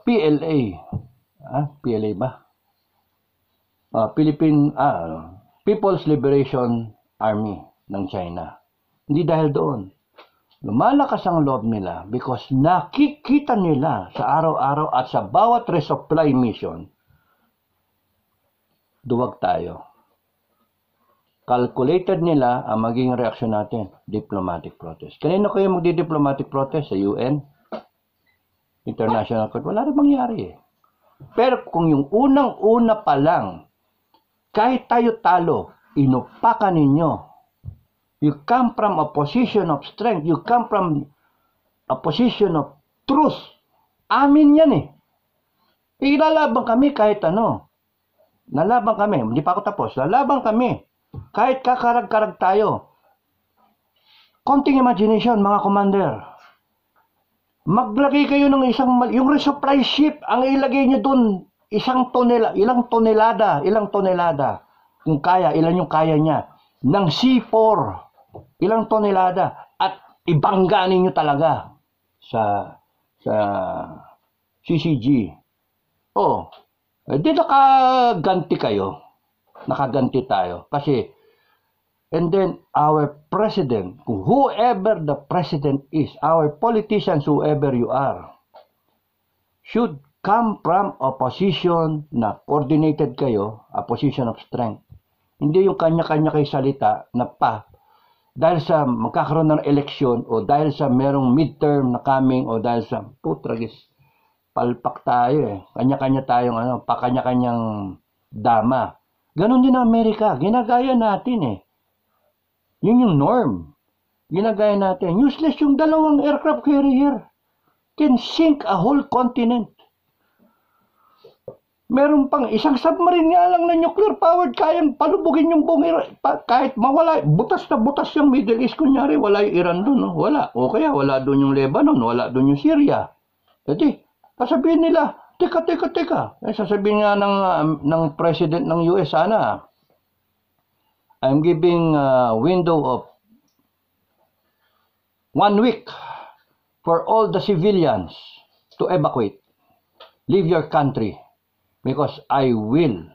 PLA. PLA ba? People's Liberation Army ng China. Hindi dahil doon. Lumalakas ang loob nila because nakikita nila sa araw-araw at sa bawat resupply mission, duwag tayo. Calculated nila ang maging reaksyon natin, diplomatic protest. Kanino kayo magdi-diplomatic protest? Sa UN? International Court? Wala rin mangyari Pero kung yung unang-una pa lang, kahit tayo talo, inupakan ninyo. You come from a position of strength. You come from a position of truth. Amin yan Ilalaban kami kahit Nalaban kami. Hindi pa ako tapos. Lalaban kami. Kahit kakarag-karag tayo. Konting imagination, mga commander. Maglagay kayo ng yung resupply ship, ang ilagay nyo dun, ilang tonelada. Kung kaya, ilan yung kaya niya. Ng C4, ilang tonelada. At ibangga ninyo talaga sa CCG. Di nakaganti kayo. Nakaganti tayo. Kasi, and then our president, whoever the president is, our politicians, whoever you are, should come from a position na coordinated kayo, a position of strength. Hindi yung kanya-kanya kayo salita na dahil sa magkakaroon ng eleksyon o dahil sa merong midterm na coming o dahil sa putragis, palpak tayo Kanya-kanya tayong kanya-kanyang dama. Ganon din ang Amerika. Ginagaya natin Yun yung norm. Ginagaya natin. Useless yung dalawang aircraft carrier. Can sink a whole continent. Meron pang isang submarine nga lang na nuclear powered, kayang palubugin yung buong kahit mawala. Butas na butas yung Middle East. Kunyari, wala yung Iran doon. Wala. O kaya wala doon yung Lebanon. Wala doon yung Syria. Sasabihin nila, teka. Sasabihin nga ng president ng US, sana, I'm giving a window of 1 week for all the civilians to evacuate. Leave your country because I will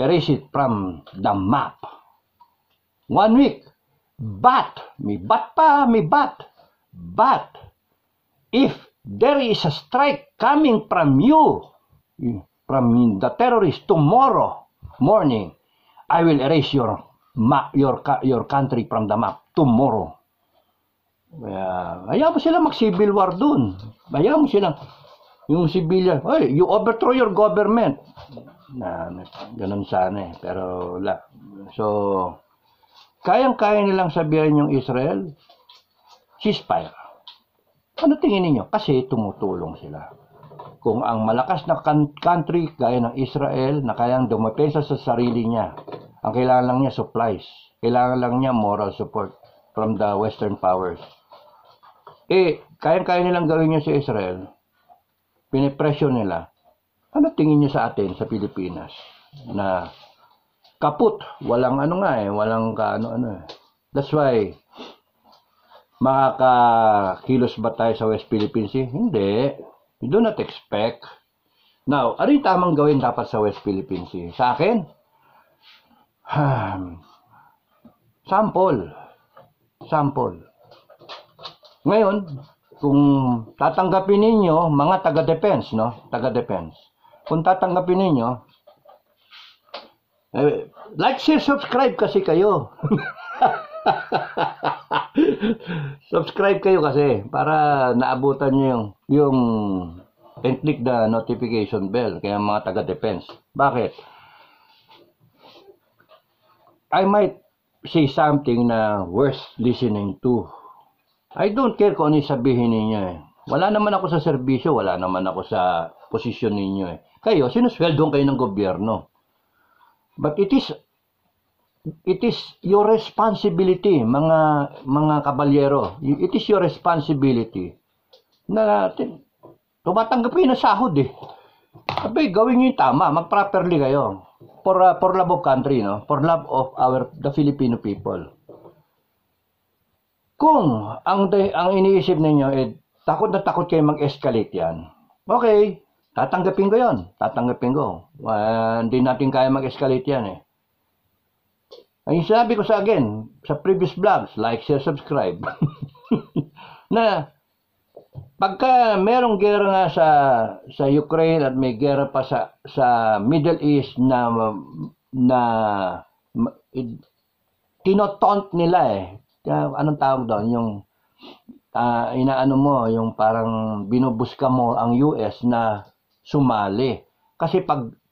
erase it from the map. 1 week. But if there is a strike coming from you, from the terrorists tomorrow morning, I will erase your country from the map tomorrow. Hayaan mo sila mag-civil war dun. Hayaan mo sila, yung civilian, you overthrow your government. Ganun sana pero wala. So, kayang-kaya nilang sabihin yung Israel, ceasefire. Ano tingin niyo? Kasi tumutulong sila. kung ang malakas na country gaya ng Israel na kayang dumepensa sa sarili niya, ang kailangan lang niya supplies, kailangan lang niya moral support from the Western powers. Kayang-kaya nilang gawin niya sa Israel, pinipresyo nila. Ano tingin niyo sa atin, sa Pilipinas? Na kaput, walang walang That's why, makakakilos ba tayo sa West Philippine Sea? Hindi. You do not expect. Now, ano yung tamang gawin dapat sa West Philippine Sea? Sa akin? Sample. Ngayon, kung tatanggapin ninyo, mga taga-defense, Taga-defense. Kung tatanggapin ninyo, like, share, subscribe kasi kayo. Subscribe kayo kasi para naabutan nyo yung and click the notification bell kaya mga taga-defense. Bakit? I might say something na worth listening to. I don't care kung ano sabihin ninyo Wala naman ako sa serbisyo, wala naman ako sa posisyon ninyo Kayo, sinusweldong kayo ng gobyerno. But it is your responsibility, mga kabalyero. It is your responsibility na tumatanggap kayo ng sahod Sabi, gawin nyo yung tama, mag-properly kayo. For love of country, For love of the Filipino people. Kung ang iniisip ninyo takot na takot kayo mag-escalate yan. Okay, tatanggapin ko yon. Tatanggapin ko. Hindi natin kaya mag-escalate yan Ang sabi ko sa previous vlogs, like, share, subscribe, na pagka merong gera nga sa Ukraine at may gera pa sa Middle East na tinotaunt nila anong tawag doon? Yung inaano mo, yung parang binubuska mo ang US na sumali. Kasi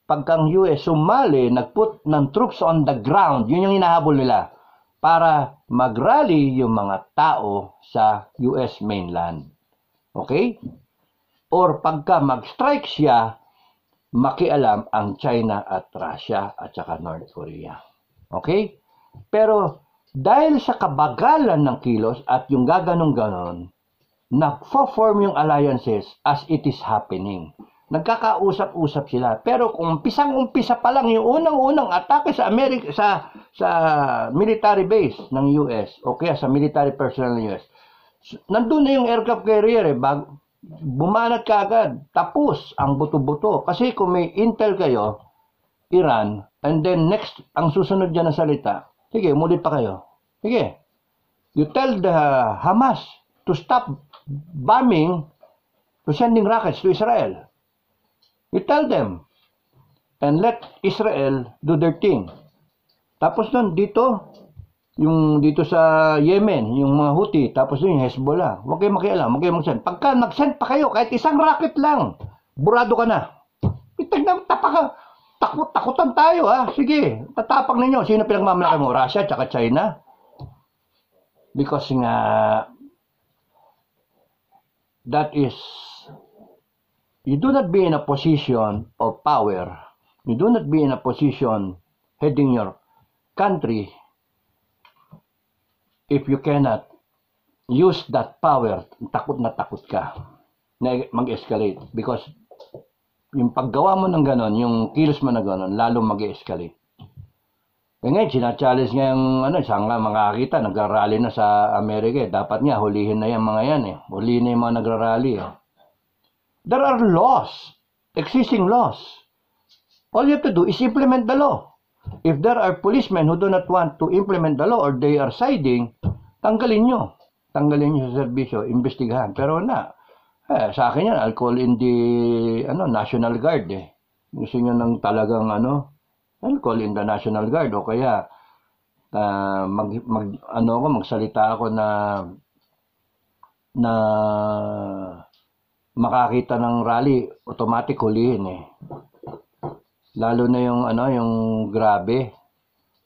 pagkang US sumali, nagput ng troops on the ground, yun yung hinahabol nila para mag-rally yung mga tao sa US mainland. Okay? Or pagka mag-strike siya, makialam ang China at Russia at saka North Korea. Okay? Pero dahil sa kabagalan ng kilos at yung gaganong-ganon, nag-form yung alliances as it is happening. Nagkakausap-usap sila. Pero kung umpisa pa lang yung unang-unang atake sa Amerika, sa military base ng US o kaya sa military personnel ng US, nandun na yung aircraft carrier bumanat ka agad. Tapos ang buto-buto. Kasi kung may intel kayo, Iran, and then next, ang susunod dyan na salita, sige, umulit pa kayo. Sige. You tell the Hamas to stop bombing, to sending rockets to Israel. You tell them. And let Israel do their thing. Tapos nun, dito sa Yemen, yung mga Houthi, tapos nun yung Hezbollah. Huwag kayo makialam, huwag kayo mag-send. Pagka nag-send pa kayo, kahit isang rocket lang, burado ka na. Takutan tayo Sige, tatapang ninyo. Sino pinagmamalaki mo? Russia at China? Because nga, that is, you do not be in a position of power. You do not be in a position heading your country if you cannot use that power. Takot na takot ka na mag-escalate. Because yung paggawa mo ng ganon, yung kilos mo na ganon, lalo mag-escalate. Ngayon, sinachallenge nga yung saan nga makakita, nagrarally na sa Amerika Dapat nga, hulihin na yung mga yan Hulihin na yung mga nagrarally There are laws, existing laws. All you have to do is implement the law. If there are policemen who do not want to implement the law or they are siding, tanggalin nyo sa serbisyo, imbestigahan. Pero sa akin yan, I'll call in the National Guard Gusto nyo ng talagang I'll call in the National Guard o kaya magsalita ako na makakita ng rally, automatic hulihin Lalo na yung grabe.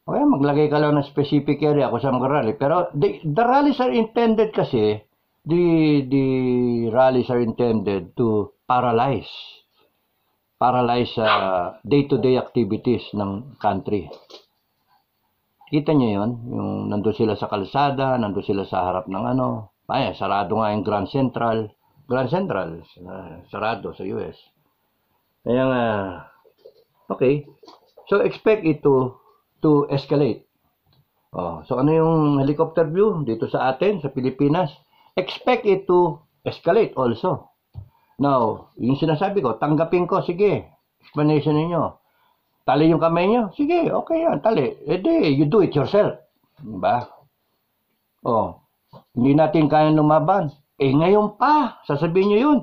O kaya maglagay ka lang ng specific area kung saan mag-rally. Pero the rallies are intended kasi, the rallies are intended to paralyze sa day-to-day activities ng country. Kita niyo yun? Yung nandun sila sa kalsada, nandun sila sa harap ng sarado nga yung Grand Central. Sarado sa US. Kaya nga, okay. So, expect it to escalate. So, ano yung helicopter view dito sa atin, sa Pilipinas? Expect it to escalate also. Now, yung sinasabi ko, tanggapin ko, sige, explanation ninyo. Tali yung kamay nyo, sige, okay yan, tali. You do it yourself. Diba? Hindi natin kaya lumaban. Ngayon pa, sasabihin nyo yun.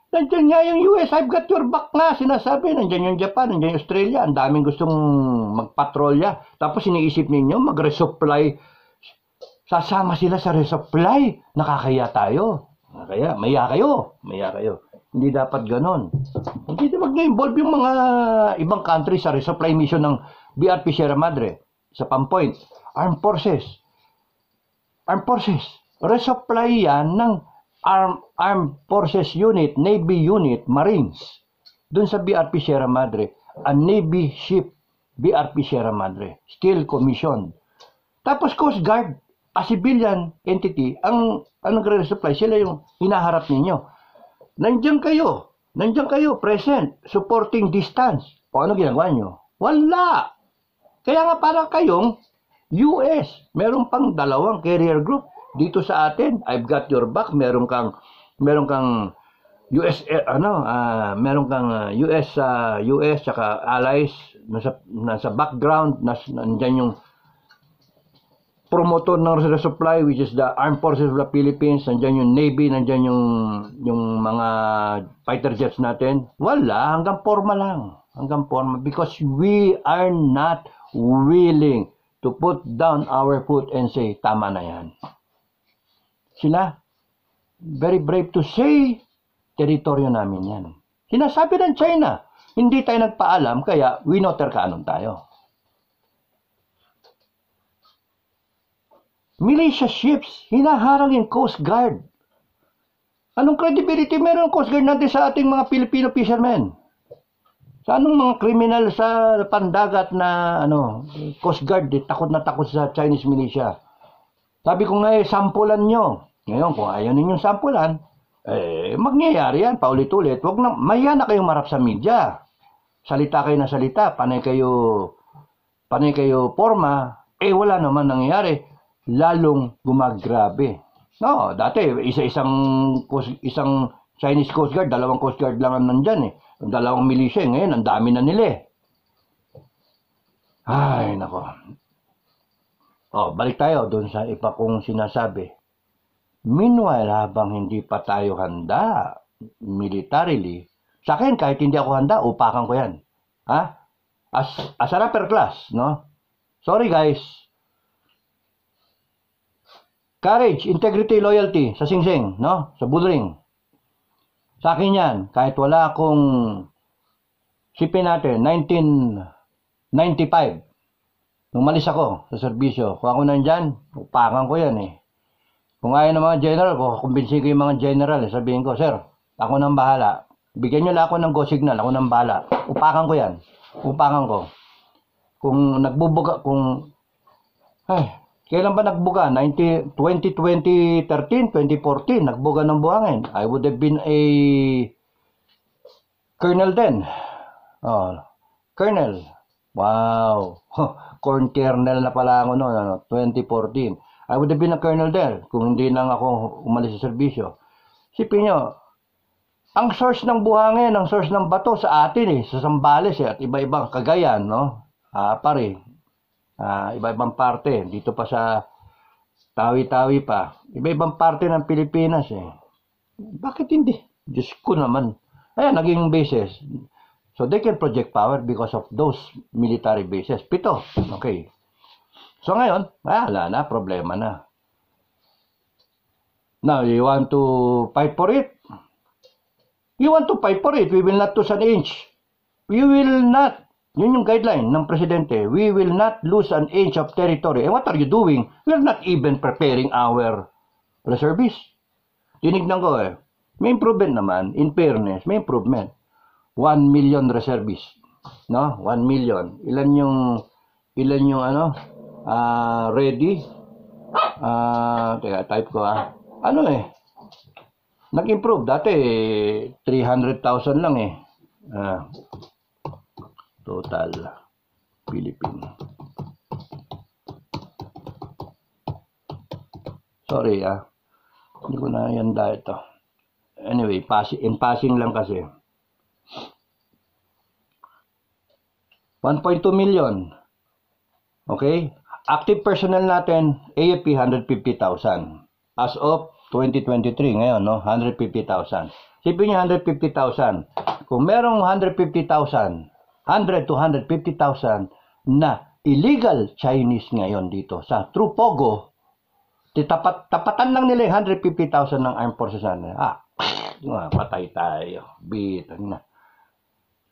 Nandiyan nga yung US, I've got your back nga, sinasabi. Nandiyan yung Japan, nandiyan yung Australia. Ang daming gustong magpatrolya. Tapos iniisip ninyo, mag-resupply. Sasama sila sa resupply. Nakakaya tayo. Kaya, maya kayo. Hindi dapat ganon. Hindi dapat na-involve yung mga ibang country sa resupply mission ng BRP Sierra Madre sa Pampoint. Armed Forces. Resupply yan ng Armed Forces Unit, Navy Unit, Marines. Doon sa BRP Sierra Madre. A Navy ship, BRP Sierra Madre. Still commissioned. Tapos Coast Guard, a civilian entity, ang nagre-resupply, sila yung hinaharap ninyo. Nandiyan kayo, present, supporting distance. O ano ginagawa nyo? Wala! Kaya nga para kayong US, meron pang 2 carrier group dito sa atin. I've got your back, meron kang US, meron kang US saka allies, nasa background, nandiyan yung promotor ng resupply, which is the Armed Forces of the Philippines. Nandiyan yung Navy, nandiyan yung mga fighter jets natin. Wala, hanggang forma lang. Because we are not willing to put down our foot and say, tama na yan. Sila, very brave to say, teritoryo namin yan. Sinasabi ng China, hindi tayo nagpaalam, kaya winoterkaanon tayo. Militia ships, hinaharang yung Coast Guard. Anong credibility meron ang Coast Guard natin sa ating mga Filipino fishermen? Sa anong mga kriminal sa pandagat na Coast Guard, takot na takot sa Chinese militia? Sabi ko nga sampulan nyo. Ngayon, kung ayaw ninyong sampulan, mangyayari yan, paulit-ulit. Wag na, maya na kayong marap sa media. Salita kayo na salita, panay kayo forma, wala naman nangyayari. Lalong gumagrabe. No, dati isang Chinese Coast Guard, 2 Coast Guard lang ang nandyan 2 militia, ngayon ang dami na nila Ay, nako. Balik tayo doon sa iba kong sinasabi. Meanwhile, habang hindi pa tayo handa militarily, sa akin kahit hindi ako handa, upakan ko yan. As an upper class, no? Sorry guys. Courage, integrity, loyalty sa Singsing, no? Sa Bullring. Sa akin yan, kahit wala akong sipin natin, 1995, nung malis ako sa serbisyo, kung ako nandyan, upakan ko yan Kung ayaw ng mga general, kumbinsin ko yung mga general, sabihin ko, sir, ako nang bahala. Bigyan nyo lang ako ng go signal, ako nang bahala. Upakan ko yan. Upakan ko. Kung nagbubuga, kailan ba nagbuga? 2013, 2014, nagbuga ng buhangin. I would have been a colonel then. Colonel. Wow. Corn kernel na pala ako noon, 2014. I would have been a colonel there kung hindi lang ako umalis sa serbisyo. Sipin nyo, ang source ng buhangin, ang source ng bato sa atin sa Zambales at iba-ibang Cagayan, no? Iba-ibang parte, dito pa sa Tawi-Tawi pa. Iba-ibang parte ng Pilipinas Bakit hindi? Diyos ko naman. Ayan, naging bases. So they can project power because of those military bases. 7. Okay. So ngayon, wala na, problema na. Now, you want to fight for it? You want to fight for it, we will not lose an inch. We will not. Yun yung guideline ng presidente. We will not lose an inch of territory. And what are you doing? We are not even preparing our reservists. Tinignan ko May improvement naman. In fairness, may improvement. 1 million reservists. No? 1 million. Ilan yung ano? Ready? Teka, type ko Ano nag-improve. Dati, 300,000 lang total Philippine. Sorry hindi ko na yan ito. Anyway, in passing lang kasi. 1.2 million. Okay? Active personnel natin, AFP 150,000. As of 2023, ngayon, 150,000. Sipin niyo 150,000. Kung merong 150,000, 100 to 150,000 na illegal Chinese ngayon dito sa True Pogo, tapatan lang nila yung 150,000 ng armed forces natin. Patay tayo. Bitan na.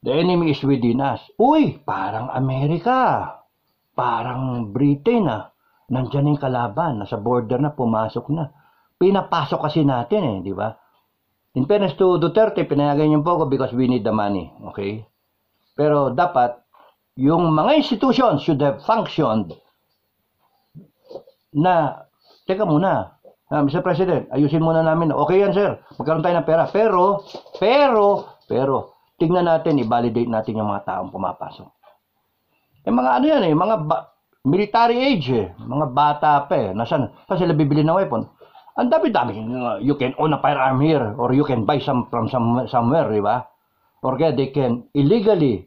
The enemy is within us. Uy, parang Amerika. Parang Britain Nandyan yung kalaban. Nasa border na, pumasok na. Pinapasok kasi natin di ba? In fairness to Duterte, pinayagan yung Pogo because we need the money. Okay? Pero dapat, yung mga institutions should have functioned na, teka muna, Mr. President, ayusin muna namin. Okay yan, sir. Magkaroon tayo ng pera. Pero, tignan natin, i-validate natin yung mga taong pumapasok. Mga ano yan mga military age mga bata pa Nasaan sila bibili ng weapon? Ang dami-dami. You can own a firearm here or you can buy some from somewhere, di ba? Or kaya they can illegally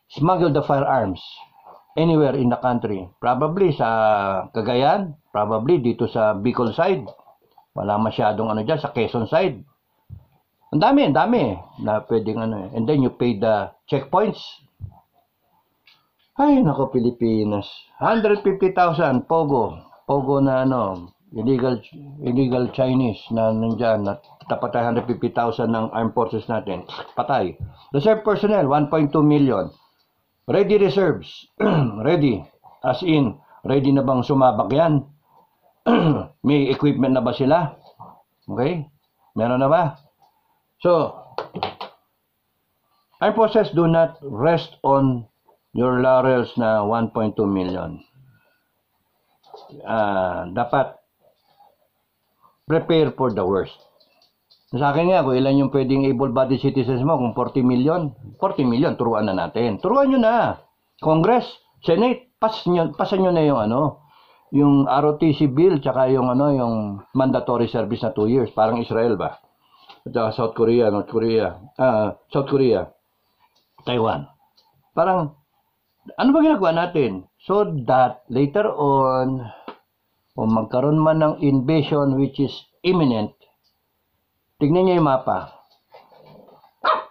smuggle the firearms anywhere in the country. Probably sa Cagayan, probably dito sa Bicol side. Wala masyadong dyan, sa Quezon side. Ang dami na pwedeng And then you pay the checkpoints. Ay, nako, Pilipinas. 150,000 Pogo na illegal Chinese na nandyan, na tapat 150,000 ng armed forces natin. Patay. Reserve personnel, 1.2 million. Ready reserves. Ready. As in, ready na bang sumabak yan? May equipment na ba sila? Okay? Meron na ba? So, armed forces do not rest on your laurels na 1.2 million. Dapat prepare for the worst. Sa akin nga, kung ilan yung pwedeng able-bodied citizens mo, kung 40 million, turuan na natin. Turuan nyo na. Congress, Senate, pasan nyo na yung ROTC bill, tsaka yung mandatory service na 2 years, parang Israel ba? At saka South Korea, Taiwan. Parang, ano ba ginagawa natin? So that later on, kung magkaroon man ng invasion which is imminent, tignan niyo yung mapa.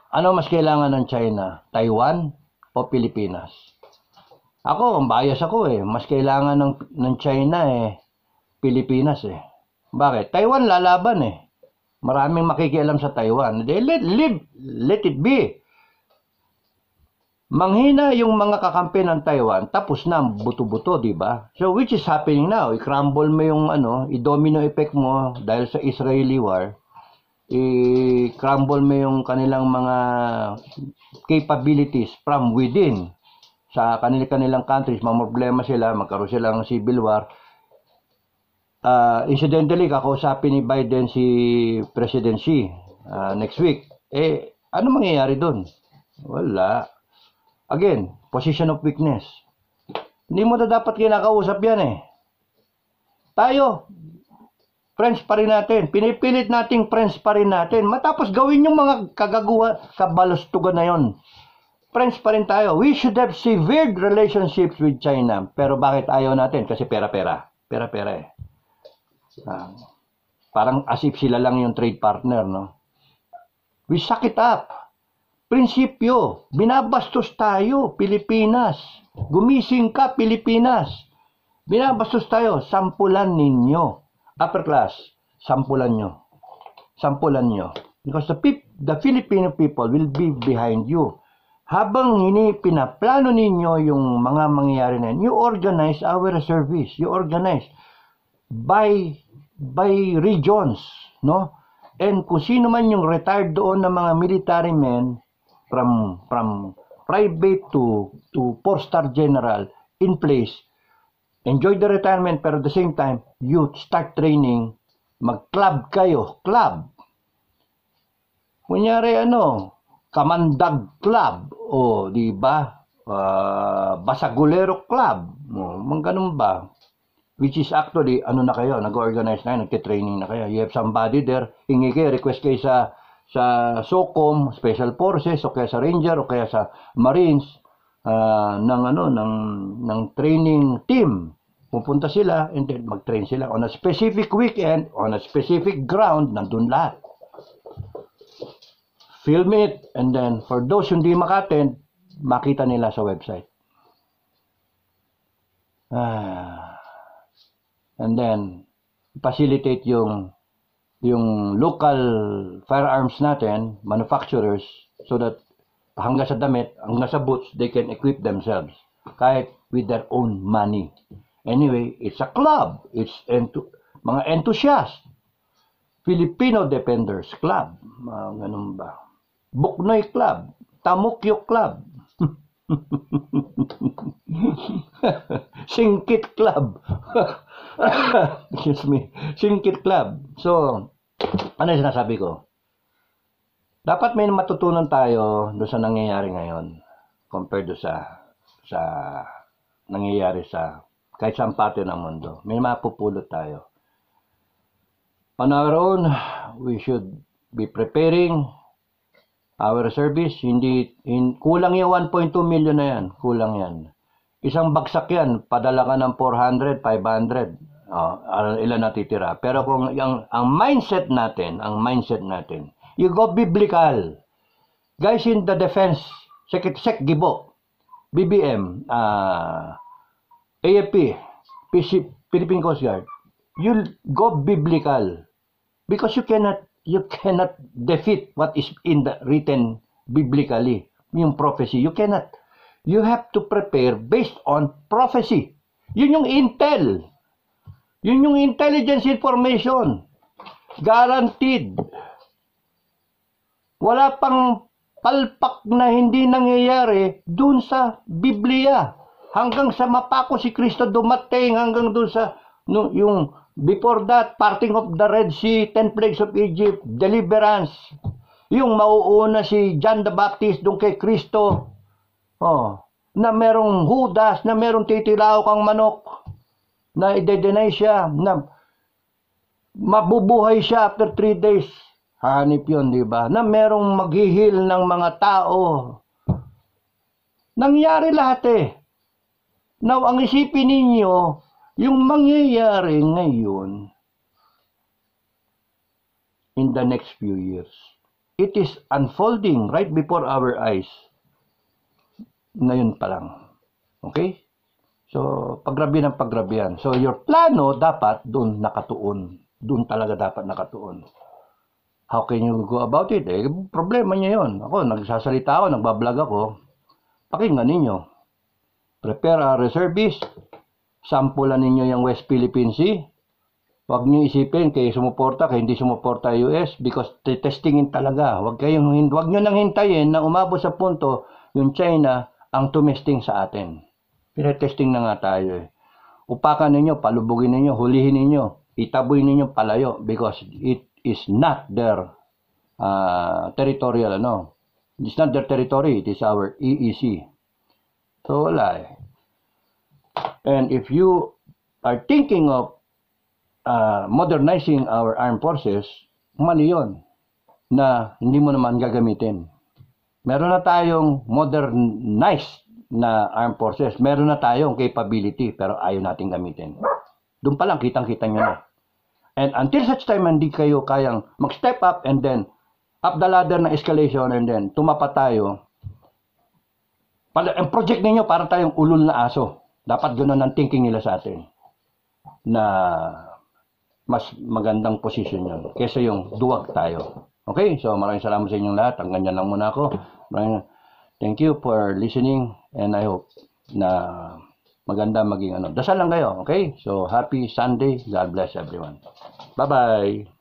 Ano mas kailangan ng China? Taiwan o Pilipinas? Ako, bias ako Mas kailangan ng China Pilipinas Bakit? Taiwan lalaban Maraming makikialam sa Taiwan. Let it be. Manghina yung mga kakampi ng Taiwan, tapos na ang buto-buto, di ba? So which is happening now? I-crumble mo yung i-domino effect mo dahil sa Israeli war. I-crumble mo yung kanilang mga capabilities from within. Sa kanilang countries, problema sila, magkaroon silang civil war. Incidentally, kakausapin ni Biden si President Xi next week. Ano mangyayari doon? Wala. Again, position of weakness. Hindi mo dapat kinakausap yan Tayo, friends pa rin natin. Pinipilit nating friends pa rin natin. Matapos gawin yung mga kabalustugan na yon. Friends pa rin tayo. We should have severed relationships with China. Pero bakit ayaw natin? Kasi pera-pera. Pera-pera parang as if sila lang yung trade partner, no? We suck it up. Prinsipyo, binabastos tayo, Pilipinas. Gumising ka, Pilipinas. Binabastos tayo, sampulan ninyo. Upper class, sampulan nyo. Sampulan nyo. Because the Filipino people will be behind you. Habang pinaplano ninyo yung mga mangyayari na yun, you organize our service. You organize. Buy by regions, no? And kung sino man yung retired doon ng mga military men from private to 4-star general in place, enjoy the retirement, pero at the same time, you start training, mag-club kayo, club. Kunyari Kamandag Club, o di ba? Basagulero Club, ganun ba? Which is actually, na kayo, nag-organize na, nagtitraining na kayo. You have somebody there, hingi kayo, request kayo sa SOCOM, Special Forces, o kaya sa Ranger, o kaya sa Marines, ng training team. Pupunta sila, and then mag-train sila on a specific weekend, on a specific ground, nandun lahat. Film it, and then for those hindi maka-attend, makita nila sa website. And then facilitate yung local firearms natin, manufacturers, so that hanggang sa damit, hanggang sa boots, they can equip themselves kahit with their own money. Anyway, it's a club. It's mga enthusiast. Filipino Defenders Club. Ganun ba? Buknoy Club. Tamukyo Club. Singkit Club. Excuse me. Singkit Club. So, ano yung sinasabi ko? Dapat may matutunan tayo doon sa nangyayari ngayon compared do sa nangyayari sa kahit saan pati ng mundo. May mapupulot tayo. On our own, we should be preparing our service. Kulang yung 1.2 million na yan. Kulang yan. Isang bagsak yan, padala ka ng 400, 500. Ilan natitira. Pero kung ang mindset natin, you go biblical. Guys in the defense, Sek Gibo, BBM, AFP, Philippine Coast Guard, you go biblical. Because you cannot defeat what is in the written biblically, yung prophecy. You cannot. You have to prepare based on prophecy. Yun yung intel. Yun yung intelligence information. Guaranteed. Wala pang palpak na hindi nangyayari dun sa Biblia. Hanggang sa mapako si Kristo dumating, hanggang dun sa yung before that, parting of the Red Sea, 10 plagues of Egypt, deliverance. Yung mauuna si John the Baptist doon kay Kristo. Na merong Judas, na merong titilaw kang manok, na i-deny siya, na mabubuhay siya after 3 days. Hanip yun, di ba? Na merong maghihil ng mga tao. Nangyari lahat eh. Now, ang isipin ninyo, yung mangyayari ngayon in the next few years, it is unfolding right before our eyes. Ngayon pa lang. Okay? So, pagrabi ng pagrabihan. So, your plano dapat doon nakatuon. Doon talaga dapat nakatuon. How can you go about it? Problema niya yun. Ako, nagsasalita ako, nagbablog ako. Pakinggan ninyo. Prepare a reservist. Sampulan ninyo yung West Philippine Sea. Huwag niyo isipin kay sumuporta, kay hindi sumuporta US because testingin talaga. Huwag niyo nang hintayin na umabot sa punto yung China ang tumesting sa atin. Pinetesting na nga tayo eh. Upakan ninyo, palubugin ninyo, hulihin ninyo, itaboy ninyo palayo because it is not their territorial It's not their territory, it is our EEC. So wala eh. And if you are thinking of modernizing our armed forces, mali yun na hindi mo naman gagamitin. Meron na tayong modernized na armed forces. Meron na tayong capability pero ayaw natin gamitin. Doon pa lang kitang-kita nyo na. And until such time hindi kayo kayang mag-step up and then up the ladder ng escalation and then tumapat tayo, ang project ninyo para tayong ulol na aso. Dapat ganoon ang thinking nila sa atin. Na mas magandang position yun. Kesa yung duwag tayo. Okay? So maraming salamat sa inyong lahat. Ang ganyan lang muna ako. Thank you for listening and I hope na maganda maging Dasal lang kayo. Okay? So happy Sunday. God bless everyone. Bye-bye.